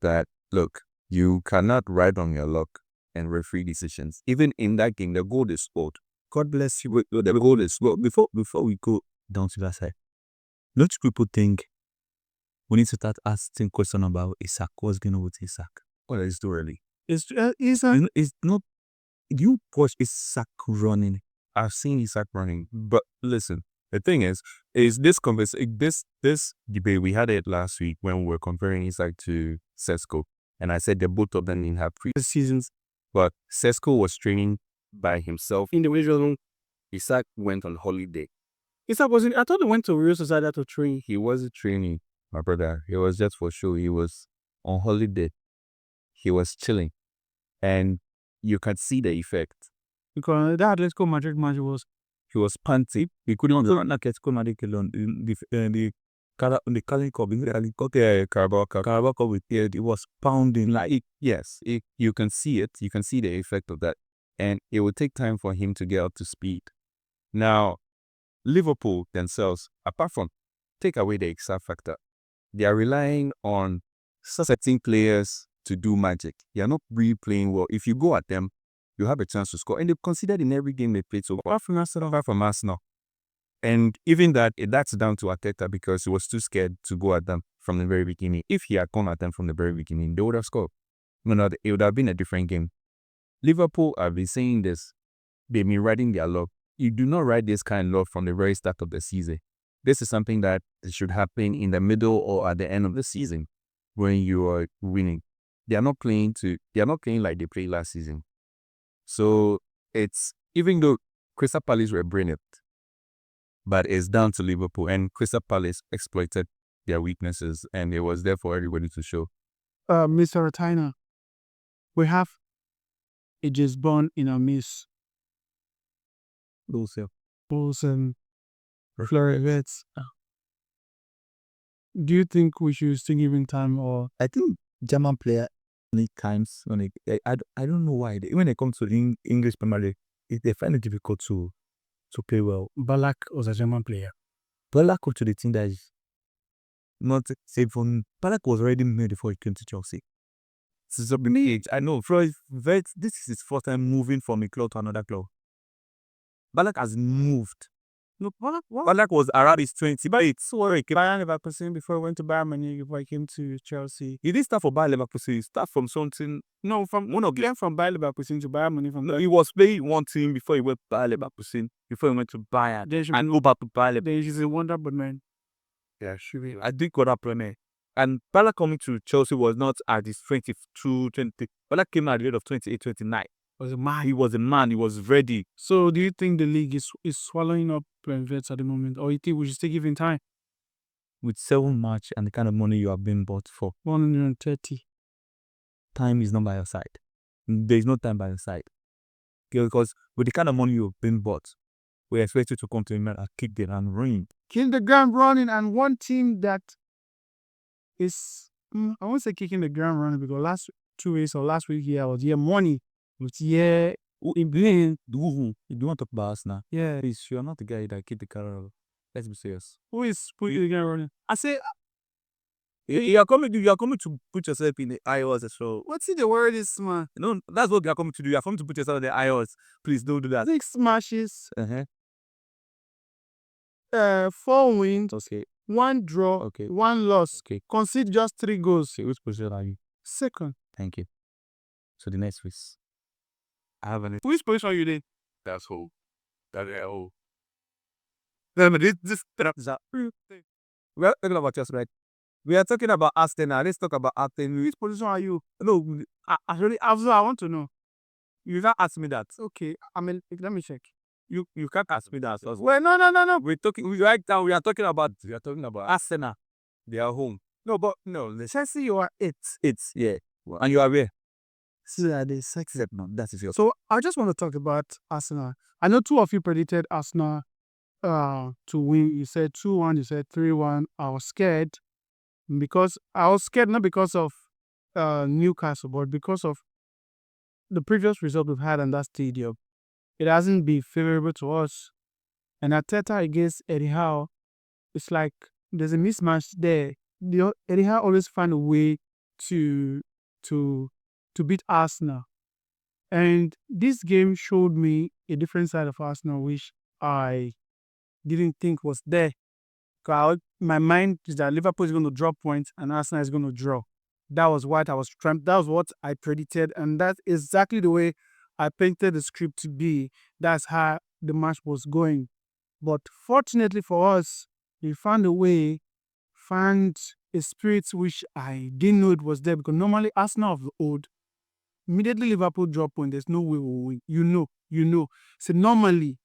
that, look, you cannot ride on your luck and referee decisions. Even in that game, the goal is scored. God bless you. The goal is scored. Before we go down to that side, don't people think we need to start asking questions about Isak? What's going on with Isak? Well, it's too early. It's not. You watch Isak running. I've seen Isak running, but listen, the thing is this debate, we had it last week when we were comparing Isak to Sesko, and I said that both of them didn't have previous seasons, but Sesko was training by himself individually. Isak went on holiday. Isak wasn't. I thought he went to Real Sociedad to train. He wasn't training, my brother. He was just for show. He was on holiday. He was chilling, and you can see the effect. Because that Atletico Madrid match was. He was panting. He couldn't run Atletico Madrid alone. The Carling Cup, the Carabao Cup with it was pounding like. Yes, you can see it. You can see the effect of that, and it will take time for him to get up to speed. Now, Liverpool themselves, apart from take away the X factor, they are relying on certain players to do magic. They are not really playing well. If you go at them, you have a chance to score. And they've considered in every game they played so far from Arsenal. And even that's down to Arteta because he was too scared to go at them from the very beginning. If he had gone at them from the very beginning, they would have scored. It would have been a different game. Liverpool, I've been saying this, they've been riding their luck. You do not ride this kind of luck from the very start of the season. This is something that should happen in the middle or at the end of the season when you are winning. They are not playing like they played last season. So it's, even though Crystal Palace were brilliant, but it's down to Liverpool, and Crystal Palace exploited their weaknesses, and it was there for everybody to show. Mr. Retina, we have a just born in our midst. Bulls and Florets. Do you think we should still give him time, or I think German player many times I don't know why when it comes to English Premier League, they find it difficult to play well. Ballack was a German player? Ballack was to the team that is not safe from. Ballack was already made before he came to Chelsea. So me, I know this is his first time moving from a club to another club. Ballack has moved. No, Ballack was around his 20, but it's worry. Bayern Leverkusen before he went to Bayern Munich, before he came to Chelsea. He didn't start for Bayer Leverkusen. He started from something. No, from one of he went from Bayer Leverkusen to Bayern Munich. No, he was playing one team before he went to Bayer Leverkusen. Before he went to Bayern, and over to Bayer Leverkusen. Then he's a wonder, but man. Yeah, sure. I did got up Premier. And Ballack coming to Chelsea was not at his 22, 20. Ballack came at the age of 28, 29. Was a man. He was a man. He was ready. So, do you think the league is swallowing up Vets at the moment, or you think we should still give him time? With 7 match and the kind of money you have been bought for, 130. time is not by your side. There is no time by your side. Because with the kind of money you've been bought, we expect you to come to England and kick the ground running. Kill the ground running, and one team that is, I won't say kicking the ground running, because last 2 weeks or last week here was money. But You want to talk about us now? Yeah. Please, you are not the guy that kicked the car. Let's be serious. Who is putting the ground running? I say, you are coming to put yourself in the IOS as well. what's the word is, man? No, that's what you are coming to do. You are coming to put yourself in the IOS. Please don't do that. 6 matches, Uh-huh. 4 wins, Okay. 1 draw, Okay. 1 loss. Okay. Concede just 3 goals. Okay. Which position are you? Second. Thank you. So the next race. I have an. Which position are you in? That's whole. That whole. This we are talking about just right. We are talking about Arsenal. Let's talk about Arsenal. Which position are you? No, Actually, I want to know. you can't ask me that. Okay, let me check. You can't ask me that. Well, no. We're talking. Right now, we are talking about Arsenal. They are home. No, but no. Chelsea, you are 8. It's yeah. And you are where? See, the sexy now. That is your. So I just want to talk about Arsenal. I know 2 of you predicted Arsenal to win. You said 2-1. You said 3-1. I was scared not because of Newcastle, but because of the previous result we've had in that stadium. It hasn't been favorable to us. And Arteta against Eddie Howe, it's like there's a mismatch there. Eddie Howe always find a way to beat Arsenal. And this game showed me a different side of Arsenal, which I didn't think was there. My mind is that Liverpool is going to drop points and Arsenal is going to draw. That was what I predicted, and that's exactly the way I painted the script to be. That's how the match was going. But fortunately for us, we found a spirit which I didn't know it was there, because normally Arsenal of the old, immediately Liverpool drop point, there's no way we'll win. You know. So normally,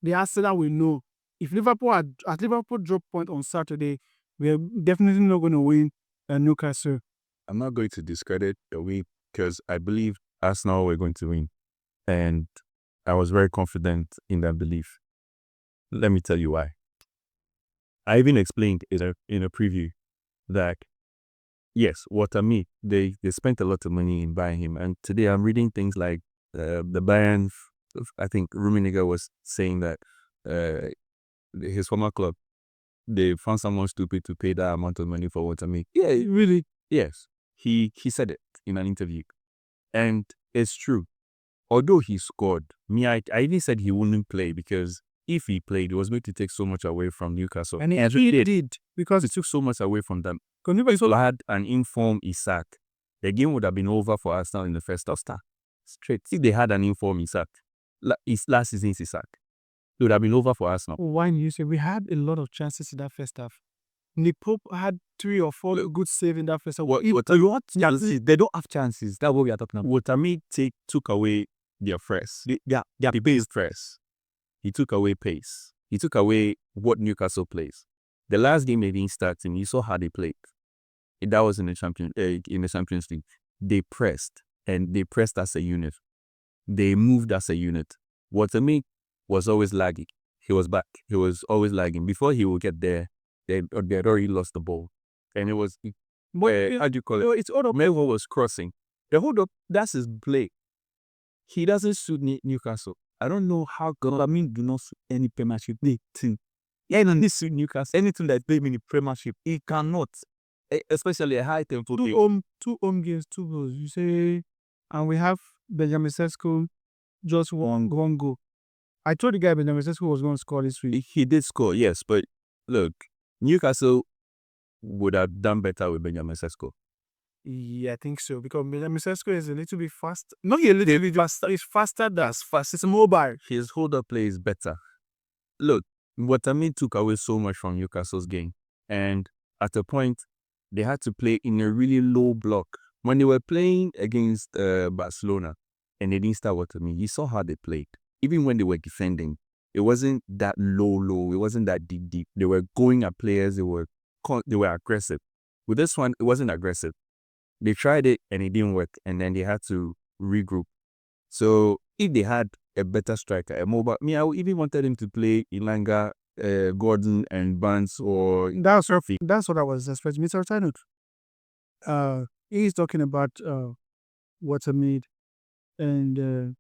the Arsenal will know. If Liverpool drop point on Saturday, we're definitely not going to win Newcastle. I'm not going to discredit the win because I believe Arsenal were going to win. And I was very confident in that belief. Let me tell you why. I even explained in a preview that, yes, Waterme, they spent a lot of money in buying him. And today I'm reading things like the Bayern, I think Rummenigge was saying that his former club, they found someone stupid to pay that amount of money for Watami. Yeah, really. Yes, he said it in an interview, and it's true. Although he scored, I even said he wouldn't play because if he played, it was going to take so much away from Newcastle. And he did because It took so much away from them. because Newcastle Had an informed Isak, the game would have been over for Arsenal in the first half. Straight. If they had an informed Isak, his last season's Isak, it would have been over for Arsenal. Why you say we had a lot of chances in that first half. Nick Pope had 3 or 4 good saves in that first half. What chances? They don't have chances. That's what we are talking about. Watami took away their press. The base press. He took away pace. He took away what Newcastle plays. The last game they didn't start him. You saw how they played. That was in the Champions League. They pressed, and they pressed as a unit. They moved as a unit. Watami was always lagging. He was back. He was always lagging. Before he would get there, they had already lost the ball. And it was, how do you call it? It's all up. Melville was crossing. The hold up, that's his play. He doesn't suit Newcastle. I don't know how I mean, do not suit any Premiership team. Yeah, no, this suit Newcastle. Anything that play in the Premiership, he cannot. Especially a high tempo team. Two home games, 2 goals. You say, and we have Benjamin Sesko just one goal. I told the guy Benjamin Sesko was going to score this week. He did score, yes, but look, Newcastle would have done better with Benjamin Sesko. Yeah, I think so because Benjamin Sesko is a little bit fast. Not a little bit faster. It's faster than fast. It's mobile. His hold-up play is better. Look, Watami took away so much from Newcastle's game, and at a point, they had to play in a really low block. When they were playing against Barcelona, and they didn't start Watami, you saw how they played. Even when they were defending, it wasn't that low. It wasn't that deep. They were going at players. They were aggressive. With this one, it wasn't aggressive. They tried it and it didn't work, and then they had to regroup. So if they had a better striker, a mobile, I even wanted him to play Ilanga, Gordon, and Barnes, or That's what I was expecting. Mr. Tanut, he's talking about Watami and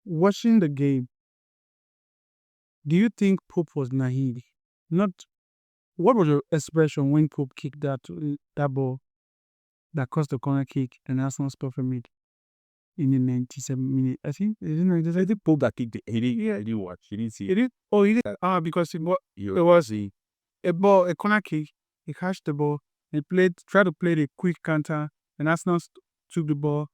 watching the game. Do you think Pope was naive? Not. What was your expression when Pope kicked that ball that caused the corner kick and Arsenal scored from it in the 97 minute? I think Pope that kicked it. He didn't watch. He didn't see it. He did. Oh, he did. Because it was a corner kick. He catched the ball and tried to play the quick counter, and Arsenal took the ball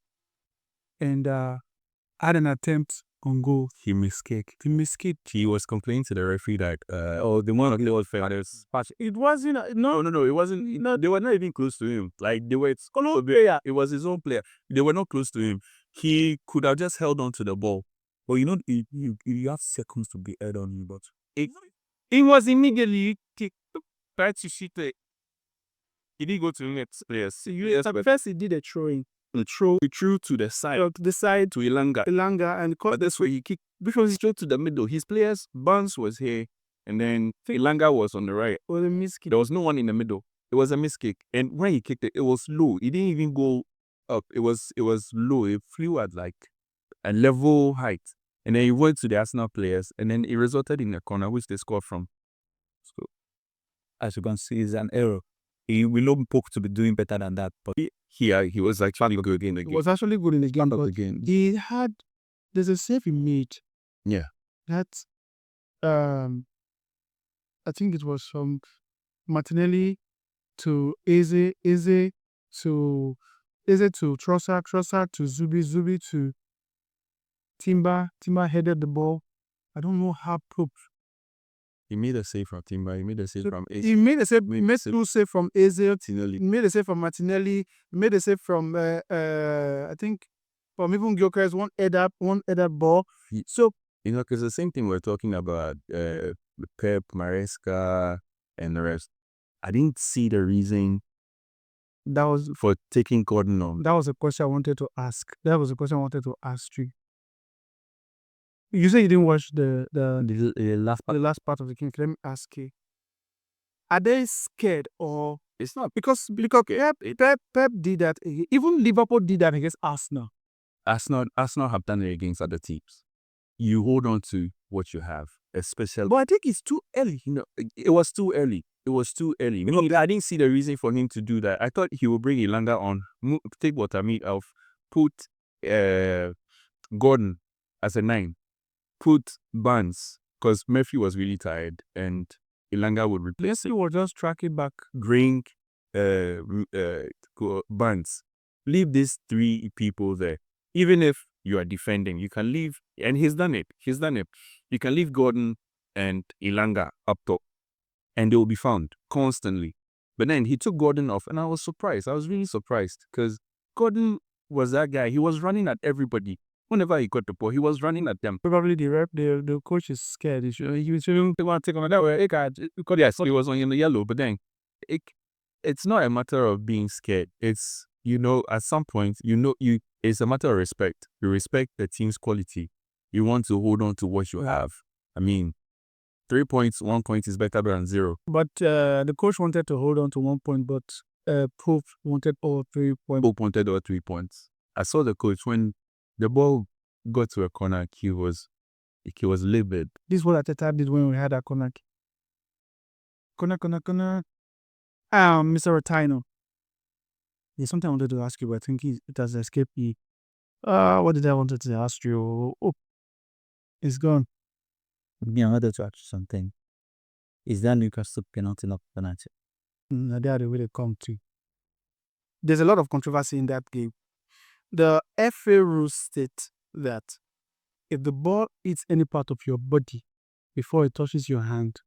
and had an attempt on goal. He miskicked. He was complaining to the referee that, the one of the old fathers. It wasn't. No, it wasn't. No, they were not even close to him. Like, they were player. It was his own player. They were not close to him. He could have just held on to the ball. But you have seconds to be held on you, but it was immediately kicked. Tried to shoot it. He didn't go to him. Yes. First, he did a throwing. He threw to the side. To Ilanga. And that's where he kicked. Because he threw to the middle. His players, Barnes was here, and then Ilanga was on the right. Was a miskick. There was no one in the middle. It was a miskick. And when he kicked it, it was low. It didn't even go up. It was low. It flew at like a level height. And then he went to the Arsenal players, and then it resulted in a corner, which they scored from. So, as you can see, it's an error. He will not Pope to be doing better than that, but he was actually good in the game. He was actually good in the game. There's a save he made. Yeah. That, I think it was from Martinelli to Eze to Trossard to Zubi to Timber. Timber headed the ball. I don't know how Pope. He made a save from Timber. He made a save from Eze. He made two saves from Eze. He made a save from Martinelli. He made a save from I think from even Gyökeres, one header ball. So because the same thing we're talking about, Pep, Maresca, and the rest. I didn't see the reason that was for taking Gordon on. That was a question I wanted to ask. You. You say you didn't watch the last part of the game. Let me ask you: are they scared or it's not because Pep did that? Even Liverpool did that against Arsenal. Arsenal have done it against other teams. You hold on to what you have. especially. But I think it's too early. It was too early. It was too early. I didn't see the reason for him to do that. I thought he would bring Ilanga on, take Watami off, put Gordon as a 9, put Barnes, because Murphy was really tired, and Ilanga would replace him. He was just tracking back. Bring Barnes. Leave these 3 people there. Even if you are defending, you can leave, and he's done it. You can leave Gordon and Ilanga up top, and they will be found constantly. But then he took Gordon off, and I was surprised. I was really surprised, because Gordon was that guy. He was running at everybody. Whenever he got the ball, he was running at them. Probably the coach is scared. He shouldn't want to take on that way. Yes, he was on the yellow, but then it's not a matter of being scared. It's, at some point, it's a matter of respect. You respect the team's quality. You want to hold on to what you have. I mean, 3 points, 1 point is better than 0. But the coach wanted to hold on to 1 point, but Pope wanted all 3 points. Pope wanted all 3 points. I saw the coach when the ball got to a corner. He was livid. This is what Ateta did when we had that corner. Corner. Mr. Rotino. There's something I wanted to ask you, but I think it has escaped me. What did I wanted to ask you? Oh, it's gone. I wanted to ask you something. Is that Newcastle penalty not penalty? They are the way they come to. There's a lot of controversy in that game. The FA rules state that if the ball hits any part of your body before it touches your hand,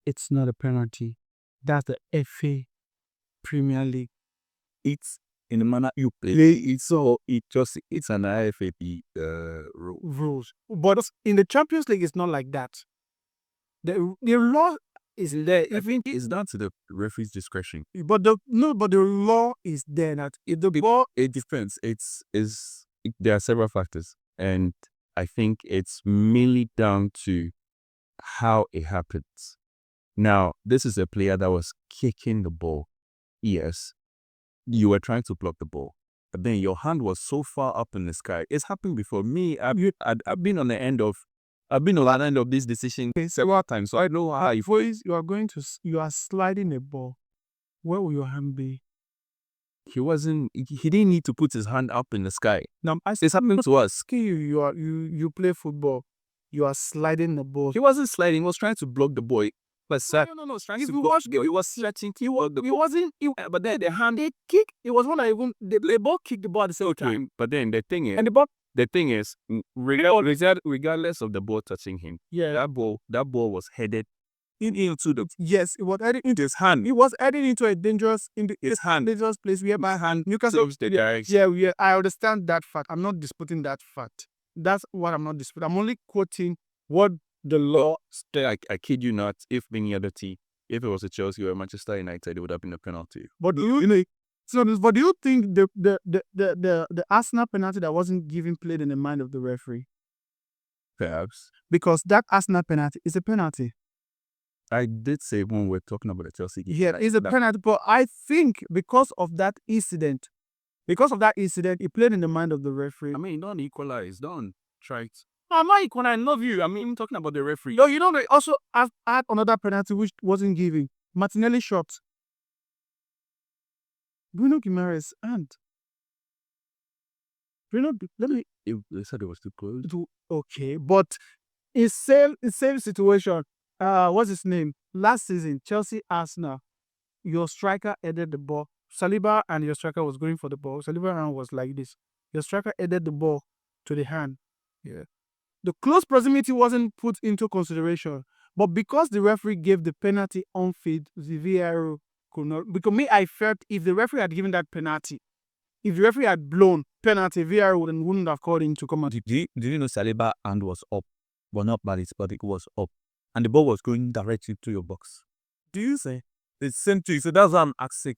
it's not a penalty. That's the FA Premier League. It's in the manner you play it, so it's an IFAB rules. But in the Champions League, it's not like that. The law is there. Even it's down to the referee's discretion. But the law is there that if the ball, it depends. There are several factors, and I think it's mainly down to how it happens. Now, this is a player that was kicking the ball. Yes, you were trying to block the ball, but then your hand was so far up in the sky. It's happened before. Me, I've been on the end of this decision several times, so I know how. If you are sliding the ball, where will your hand be? He didn't need to put his hand up in the sky. Now, it's happening to us. You play football. You are sliding the ball. He wasn't sliding. He was trying to block the ball. No. If you watch the game, he was stretching. He wasn't. But then the hand, they kick. It was one that even the ball kicked the ball at the same time. But then the thing is, and the thing is, regardless of the ball touching him, yeah, that ball was headed into the. Yes, it was heading into his hand. It was heading into a dangerous place where my hand Newcastle. the direction. Yeah, I understand that fact. I'm not disputing that fact. That's what I'm not disputing. I'm only quoting what the law. I kid you not. If any other team, if it was a Chelsea or Manchester United, it would have been a penalty. But do you think the Arsenal penalty that wasn't given played in the mind of the referee? Perhaps. Because that Arsenal penalty is a penalty. I did say when we're talking about the Chelsea game. Yeah, it's a penalty. But I think because of that incident, he played in the mind of the referee. I mean, don't equalize. Don't try it. I'm not equal. I love you. I mean, I'm talking about the referee. No, they also had another penalty which wasn't given. Martinelli shot. Bruno Guimaraes and Bruno. They said it was too close. Okay, but in same situation. What's his name? Last season, Chelsea Arsenal. Your striker headed the ball. Saliba and your striker was going for the ball. Saliba's hand was like this. Your striker headed the ball to the hand. Yeah. The close proximity wasn't put into consideration, but because the referee gave the penalty on field, the VAR could not. Because I felt if the referee had given that penalty, if the referee had blown penalty, VAR wouldn't have called him to come out. Did you know Saliba's hand was up? Well, not bad, but it was up. And the ball was going directly to your box. Do you say? It's same to you. So that's why I'm asking.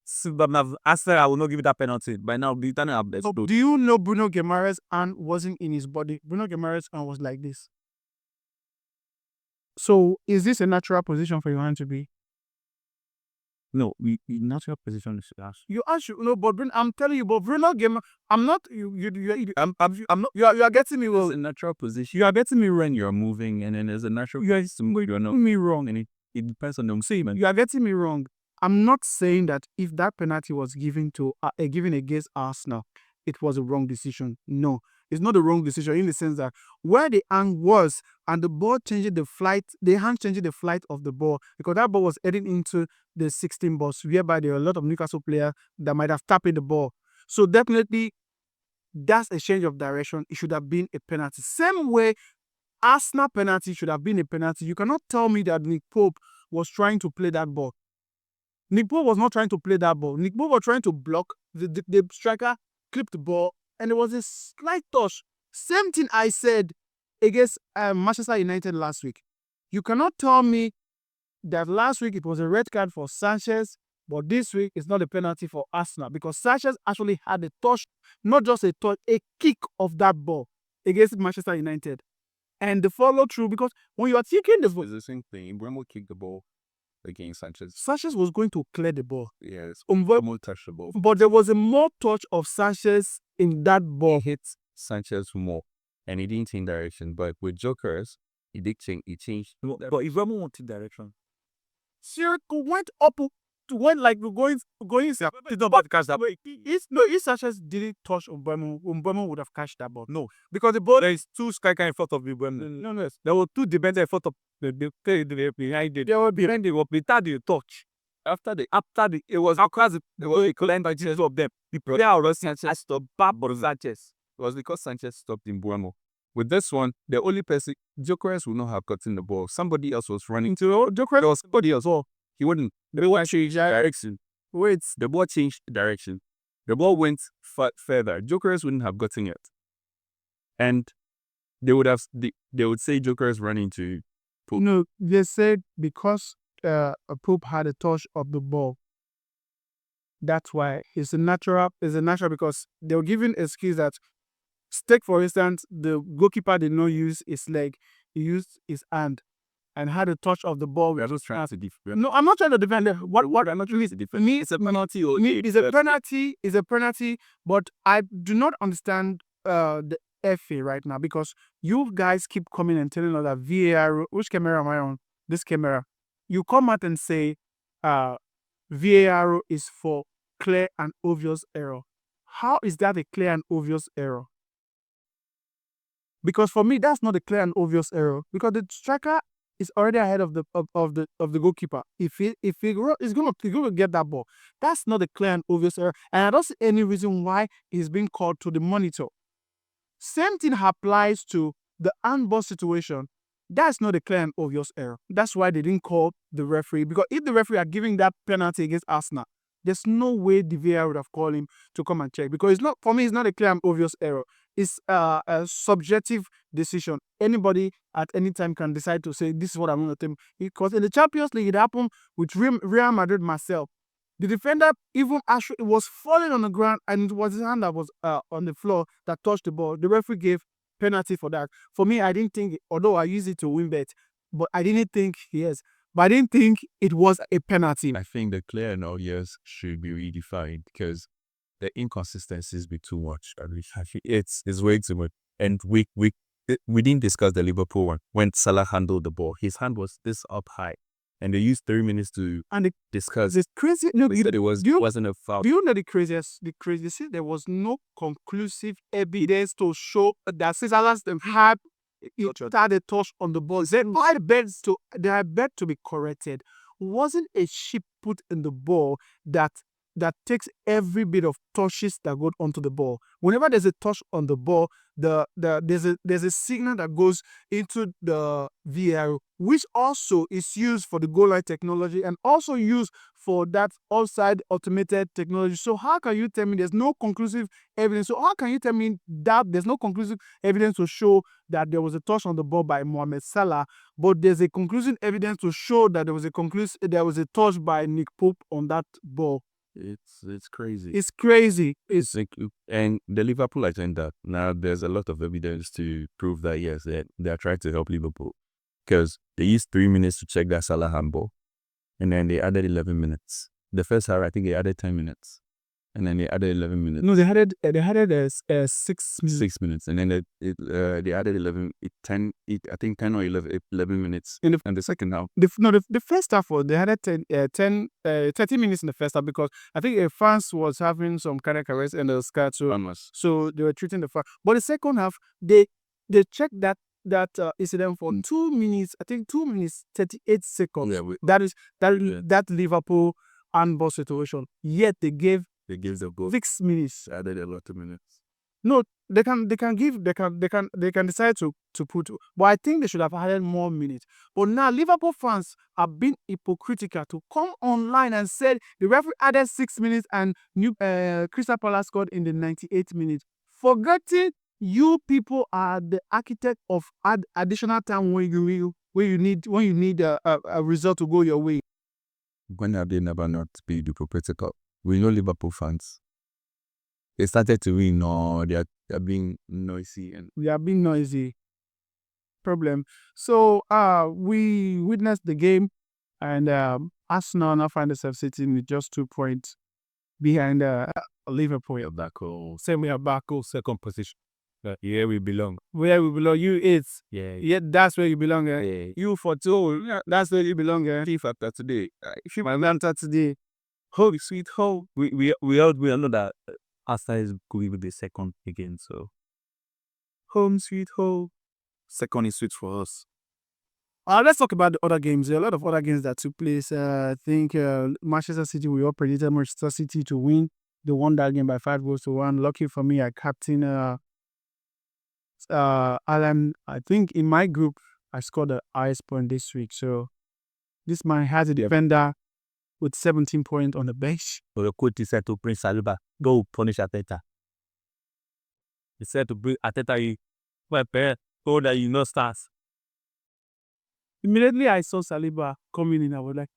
So, but I said I will not give you that penalty. By now, the time I've so, do you know Bruno Guimaraes' hand wasn't in his body? Bruno Guimaraes' hand was like this. So, is this a natural position for your hand to be? No, we natural position is last. You ask no, but I'm telling you, but Bruno game. I'm not. I'm not. You are getting me It's well. a natural position. You are getting me when you're moving, and then there's a natural. You are You're not me wrong. and it depends on the movement. You are getting me wrong. I'm not saying that if that penalty was given to given against Arsenal, it was a wrong decision. No, it's not a wrong decision in the sense that where the hand was and the ball changing the flight, the hand changing the flight of the ball because that ball was heading into the 16 box, whereby there were a lot of Newcastle players that might have tapped the ball. So definitely, that's a change of direction. It should have been a penalty. Same way Arsenal penalty should have been a penalty. You cannot tell me that Nick Pope was trying to play that ball. Nick Pope was not trying to play that ball. Nick Pope was trying to block. The striker clipped the ball, and there was a slight touch. Same thing I said against Manchester United last week. You cannot tell me that last week it was a red card for Sanchez, but this week it's not a penalty for Arsenal because Sanchez actually had a touch, not just a touch, a kick of that ball against Manchester United. And the follow through, because when you are kicking the ball, It's the same thing. Bremo kicked the ball against Sanchez. Sanchez was going to clear the ball. Yes, But Bremo touched the ball. there was a more touch of Sanchez in that ball. Hit Sanchez more, and he didn't change direction. But with Jokers, he did change. He changed. But if Remo wanted direction, Sierra went up to went like going. it's not about to catch that. If Sanchez didn't touch Mbemo would have catched that ball. No, because the ball. There is two striker in front of the Bremen. No. There were two defenders in front of the behind it. They were behind the without the touch. After the It was because it was a by Jesus of them. The player was Sanchez to back Sanchez. it was because Sanchez stopped in Bremo. With this one, the only person Jokers would not have gotten the ball. Somebody else was running to Jokers. There was somebody else. Oh, he wouldn't. The ball changed direction. Wait, The ball changed direction. The ball went further. Jokers wouldn't have gotten it, and they would say Jokers running to. no, they said because Pope had a touch of the ball. That's why it's a natural because they were giving a excuse that take for instance the goalkeeper did not use his leg, he used his hand and had a touch of the ball. We are just trying to defend. No, I'm not trying to defend it. What I'm not really defend. me It's a penalty. Or it's a penalty. It's a penalty, but I do not understand the FA right now because you guys keep coming and telling us that VAR. Which camera am I on? This camera. You come out and say VAR is for clear and obvious error. How is that a clear and obvious error? Because for me, that's not a clear and obvious error because the striker is already ahead of the goalkeeper. If he's gonna get that ball, that's not a clear and obvious error, and I don't see any reason why he's being called to the monitor. Same thing applies to the handball situation. That's not a clear and obvious error. That's why they didn't call the referee, because if the referee are giving that penalty against Arsenal, there's no way the VAR would have called him to come and check because it's not, for me, it's not a clear and obvious error. It's a subjective decision. Anybody at any time can decide to say, this is what I'm going to do. Because in the Champions League, it happened with Real Madrid myself. The defender even actually was falling on the ground and it was his hand that was on the floor that touched the ball. The referee gave penalty for that. For me, I didn't think, although I used it to win bet, but I didn't think, but I didn't think it was a penalty. I think the clear and obvious should be redefined because the inconsistencies be too much. I think it's way too much. And we didn't discuss the Liverpool one. When Salah handled the ball, his hand was this up high. And they used 3 minutes to discuss. It's crazy. No, They said it wasn't a foul. Do you know the craziest? There was no conclusive evidence to show that Salah had a touch on the ball. They are bet to be corrected. Wasn't a chip put in the ball that takes every bit of touches that go onto the ball. Whenever there's a touch on the ball, there's a signal that goes into the VAR, which also is used for the goal line technology and also used for that offside automated technology. So how can you tell me there's no conclusive evidence? So how can you tell me that there's no conclusive evidence to show that there was a touch on the ball by Mohamed Salah, but there's a conclusive evidence to show that there was a touch by Nick Pope on that ball? It's crazy. It's crazy. And the Liverpool agenda, now there's a lot of evidence to prove that, yes, they're trying to help Liverpool. Because they used 3 minutes to check that Salah handball. And then they added 11 minutes. The first half, I think they added 10 minutes. And then they added 11 minutes. No, they added 6 minutes. 6 minutes. And then they added 10, I think 10 or 11 minutes In the second half. The first half was they had 30 minutes in the first half because I think a fans was having some cardiac arrest and the scar, so they were treating the fans. But the second half, they checked that incident for 2 minutes. I think 2 minutes 38 seconds. That Liverpool handball situation. Yet they gave the goal. 6 minutes. Added a lot of minutes. No, they can decide to put, but I think they should have added more minutes. But now Liverpool fans have been hypocritical to come online and said the referee added 6 minutes and Crystal Palace scored in the 98th minute, forgetting you people are the architect of additional time when you need a result to go your way. When have they never not been hypocritical? We know Liverpool fans. They started to win, or they are being noisy. And we are being noisy. Problem. So we witnessed the game, and Arsenal now find themselves sitting with just 2 points behind Liverpool. Same way back, second position. Here we belong. Where we belong, you it's. Yeah. That's where you belong. Yeah. You for two, that's where you belong. Chief after today. After today. Holy sweet home. We all know that Arsenal is going with the second again. So home sweet home. Second is sweet for us. Let's talk about the other games. There are a lot of other games that took place. I think Manchester City, we all predicted Manchester City to win. They won that game by 5-1. Lucky for me, I captain Alan. I think in my group, I scored the highest point this week. So this man has a defender with 17 points on the bench. So the coach decided to bring Saliba. Go punish Arteta. He said to bring Arteta. So that you know stars. Immediately I saw Saliba coming in, I was like,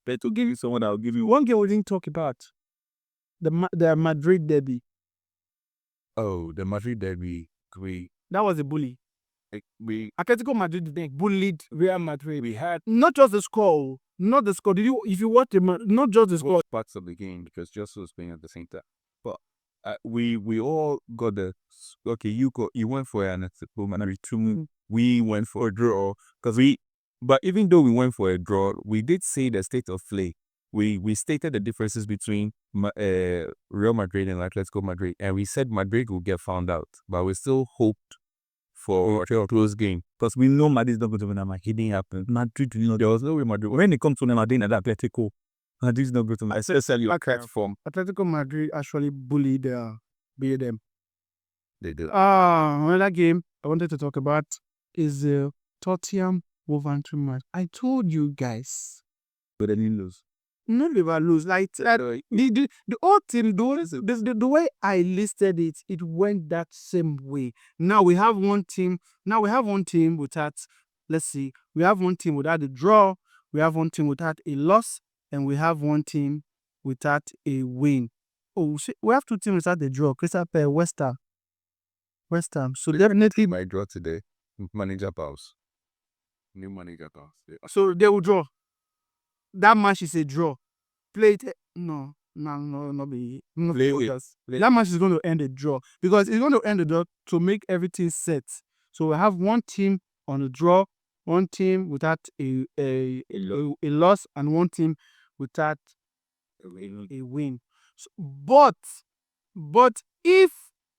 but to give you someone, I'll give you one game we didn't talk about. The Madrid derby. Oh, the Madrid derby. That was a bully. Atletico Madrid bullied Real Madrid. We had not just the score. Not the score. If you watch not just the score. Parts of the game because Joshua was playing at the same time. But we all got you went for an Atletico. We went for a draw but even though we went for a draw, we did say the state of play. We stated the differences between Real Madrid and Atletico Madrid, and we said Madrid will get found out, but we still hoped for a close game because we know Madrid is not going to win. It didn't happen. Madrid, there was no way Madrid. When it comes to Madrid and Atletico, Madrid is not going to. I said sell your platform. Atletico Madrid actually bullied them. They did. Another game I wanted to talk about is the Tottenham Wolverhampton match. I told you guys. But they didn't lose. No, they will lose. Like the whole team, the way I listed it, it went that same way. Now we have one team. Without. Let's see. We have one team without a draw. We have one team without a loss, and we have one team without a win. Oh, we have two teams without a draw. Crystal Palace, West Ham. So definitely my draw today. Manager pause. New manager pause. Yeah. So they will draw. That match is a draw. Play it. No, not be. That match is going to end a draw because it's going to end the draw to make everything set. So we have one team on a draw, one team without a loss, and one team without a win. So, but if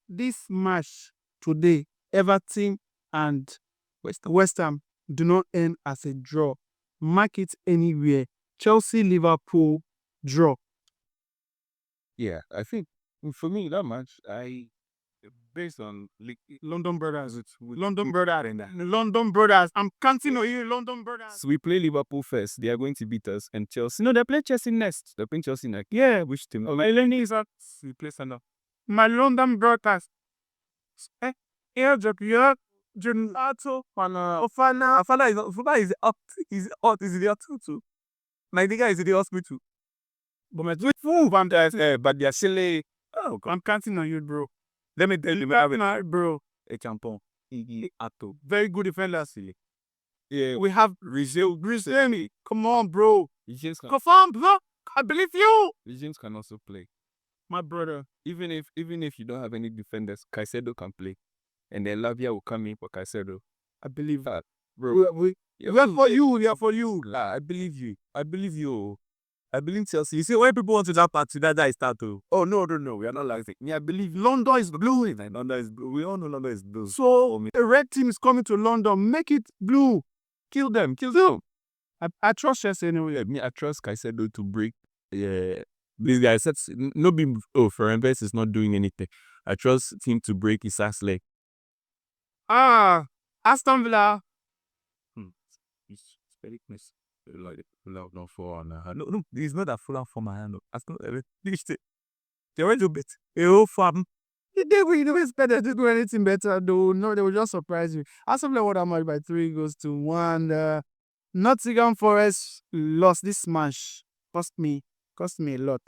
this match today, Everton and West Ham do not end as a draw, mark it anywhere. Chelsea, Liverpool, draw. Yeah, I think for me that match, based on London Brothers. London Brothers in that. London Brothers. I'm counting on you, London Brothers. So we play Liverpool first. They are going to beat us, and Chelsea. No, they play Chelsea next. They're playing Chelsea next. Yeah. Which team? My learning is that we play Sandal. My London Brothers. Here, Gelato, Ofana is up. He's out. Is the too. My nigga is in the hospital. But my but they're silly. Oh, I'm counting on you, bro. Let me tell you, bro. A champion. Very good defender, silly. Yeah, we have Rizzo. Come on, bro. Confirm, bro. I believe you. Legends can also play. My brother. Even if you don't have any defenders, Caicedo can play. And then Lavia will come in for Caicedo. I believe that. Bro, We are for you. We are for you. I believe you. I believe you. I believe Chelsea. You see, when people want to that party, that is start to. oh no, we are not like that. I believe London is blue. London is blue. We all know London is blue. So a red team is coming to London. Make it blue. Kill them. I trust Chelsea anyway. I trust Caicedo to break. Yeah, this guy said no be Ferenbes is not doing anything. I trust him to break his ass leg. Aston Villa. It's very nice. Like not for no, it's not that full of for my hand. Aston they went to bet. A whole farm. They will expect them to do anything better, though. No, they will just surprise you. Aston Villa won that match by 3-1. Nottingham Forest lost this match. Cost me a lot.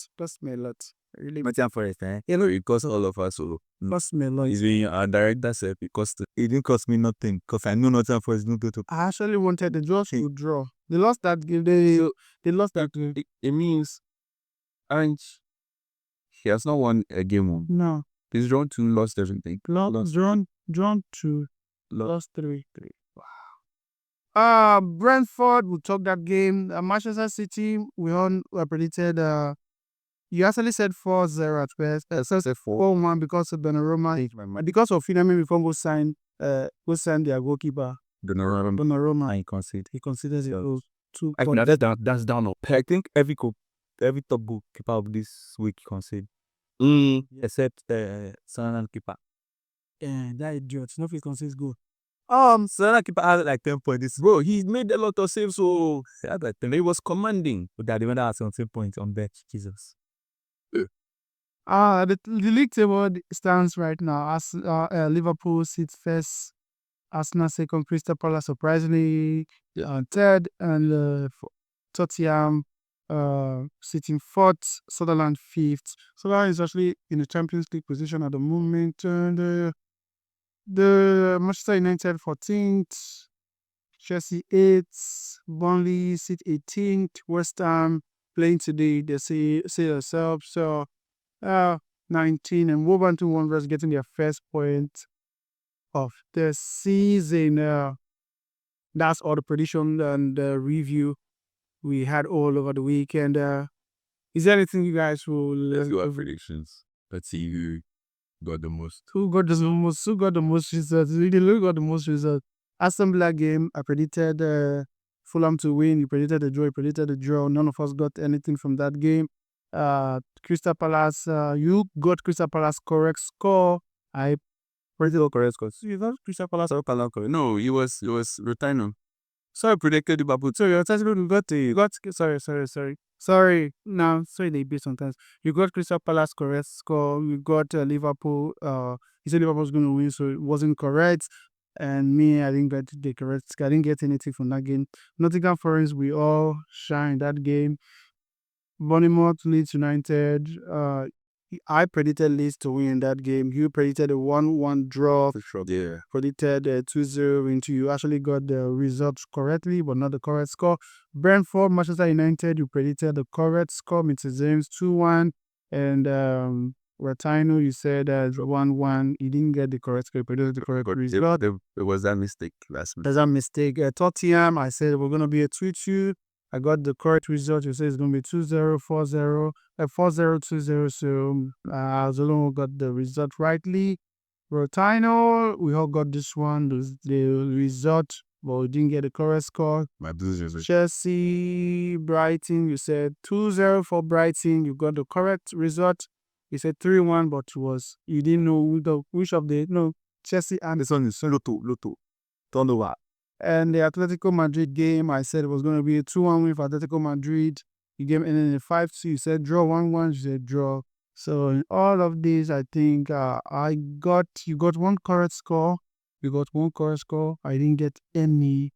Really, Nottingham Forest, it cost all of us. So cost me a lot. it's been our director said it didn't cost me nothing because I know Nottingham Forest no go to. I actually wanted the draw to draw. They lost that game. They lost that game. It means, and he has not won a game. No. He's drawn 2, lost everything. Drawn 2, lost 3. Wow. Brentford, we took that game. Manchester City, we predicted. You actually said 4-0 at first. So it's 4-1 because of Donnarumma. Because of Finami before go sign their goalkeeper. Donnarumma. He considers it too. I think that's down. I think every top goalkeeper of this week concede. Except Sunderland keeper. Yeah, that idiot. No, he concedes goal. Sunderland keeper had like 10 points. Bro, he made a lot of saves, so he had like 10. He was commanding. But that even has 17 points on bench. Jesus. The league table stands right now as Liverpool sits first, Arsenal second, Crystal Palace surprisingly third, and Tottenham sitting fourth, Sunderland fifth. Sunderland is actually in the Champions League position at the moment, and the Manchester United 14th, Chelsea 8th, Burnley sit 18th, West Ham playing today. They say themselves. So 19, and Wolverhampton Wanderers getting their first point of the season. That's all the prediction and the review we had all over the weekend. Is there anything you guys will Let's do our predictions. Let's see who got the most. Who got the most results? Really, who got the most results? Aston Villa game, I predicted Fulham to win. You predicted the draw. You predicted the draw. None of us got anything from that game. Crystal Palace, you got Crystal Palace correct score. I predicted correct score. So you got Crystal Palace or Palace correct? No, it was Rotino. So I predicted Liverpool. So your technical sorry. No, sorry they beat sometimes. You got Crystal Palace correct score. You got Liverpool. You said Liverpool's going to win, so it wasn't correct. And me, I didn't get the correct. I didn't get anything from that game. Nottingham Forest, we all shine that game. Bournemouth, Leeds United. I predicted Leeds to win that game. You predicted a 1-1 draw. Yeah. Predicted 2-0 into. You actually got the results correctly, but not the correct score. Brentford, Manchester United. You predicted the correct score. Mr. James 2-1, and Ratino, you said 1-1. You didn't get the correct score. You predicted the correct result. It was that mistake last minute. There's a mistake. Tottenham, I said we're gonna be a 2-2. I got the correct result. You say it's going to be 2-0, 4-0, 4-0, 2-0. So Zolomon got the result rightly. Rotino, we all got this one, the result, but we didn't get the correct score. Chelsea, Brighton, you said 2-0 for Brighton. You got the correct result. You said 3-1, but you didn't know which of the, Chelsea and This one is Lotto. Turnover. And the Atletico Madrid game, I said it was going to be a 2-1 win for Atletico Madrid. You gave in a 5-2. You said draw 1-1. You said draw. So in all of these, I think you got one correct score. You got one correct score. I didn't get any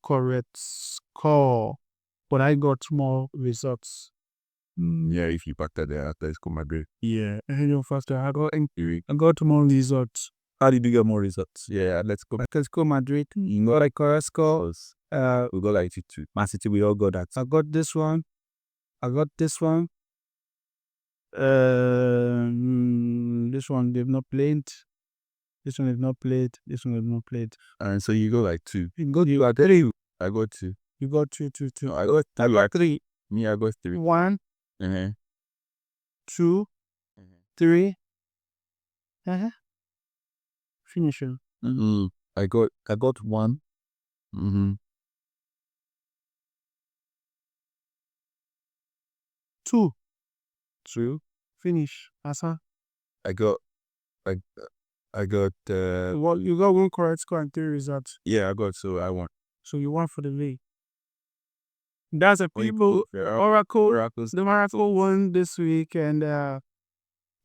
correct score, but I got more results. Yeah, if you back that there, Atletico Madrid. Yeah, and faster. I got more results. How did you get more results? Yeah, let's go. Atletico Madrid, you got a correct score. We got like 2-2. Man City, we all got that. I got this one. I got this one. This one they've not played. This one they've not played. This one they've not played. And so you got like 2. You got you are 3. I got 2. You got 2, 2, 2. I got I got 3. me. I got 3. 1, Uh-huh. 2, 3. Finish it. I got 1. mm-hmm. 2. 2. Finish. Asa. I got Well, you got 1 correct score and 3 results. yeah, I got, so I won. So you won for the league. That's a people Yeah, Oracle. Oracles. The Miracle won this week, and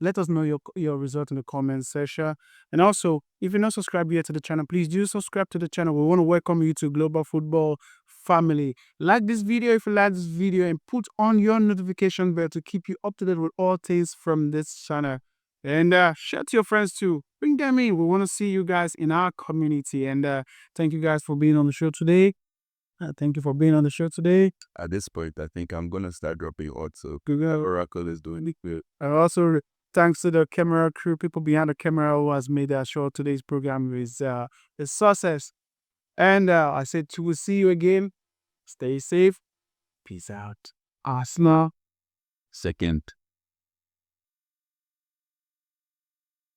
let us know your result in the comment section. And also, if you're not subscribed yet to the channel, please do subscribe to the channel. We want to welcome you to Global Football family. Like this video if you like this video, and put on your notification bell to keep you up to date with all things from this channel. And share to your friends too. Bring them in. We want to see you guys in our community. And thank you guys for being on the show today. Thank you for being on the show today. At this point, I think I'm gonna start dropping odds. So Google. Oracle is doing good. And also, thanks to the camera crew, people behind the camera who has made that show today's program is a success. And I said, we'll see you again. Stay safe. Peace out. Arsenal. Second.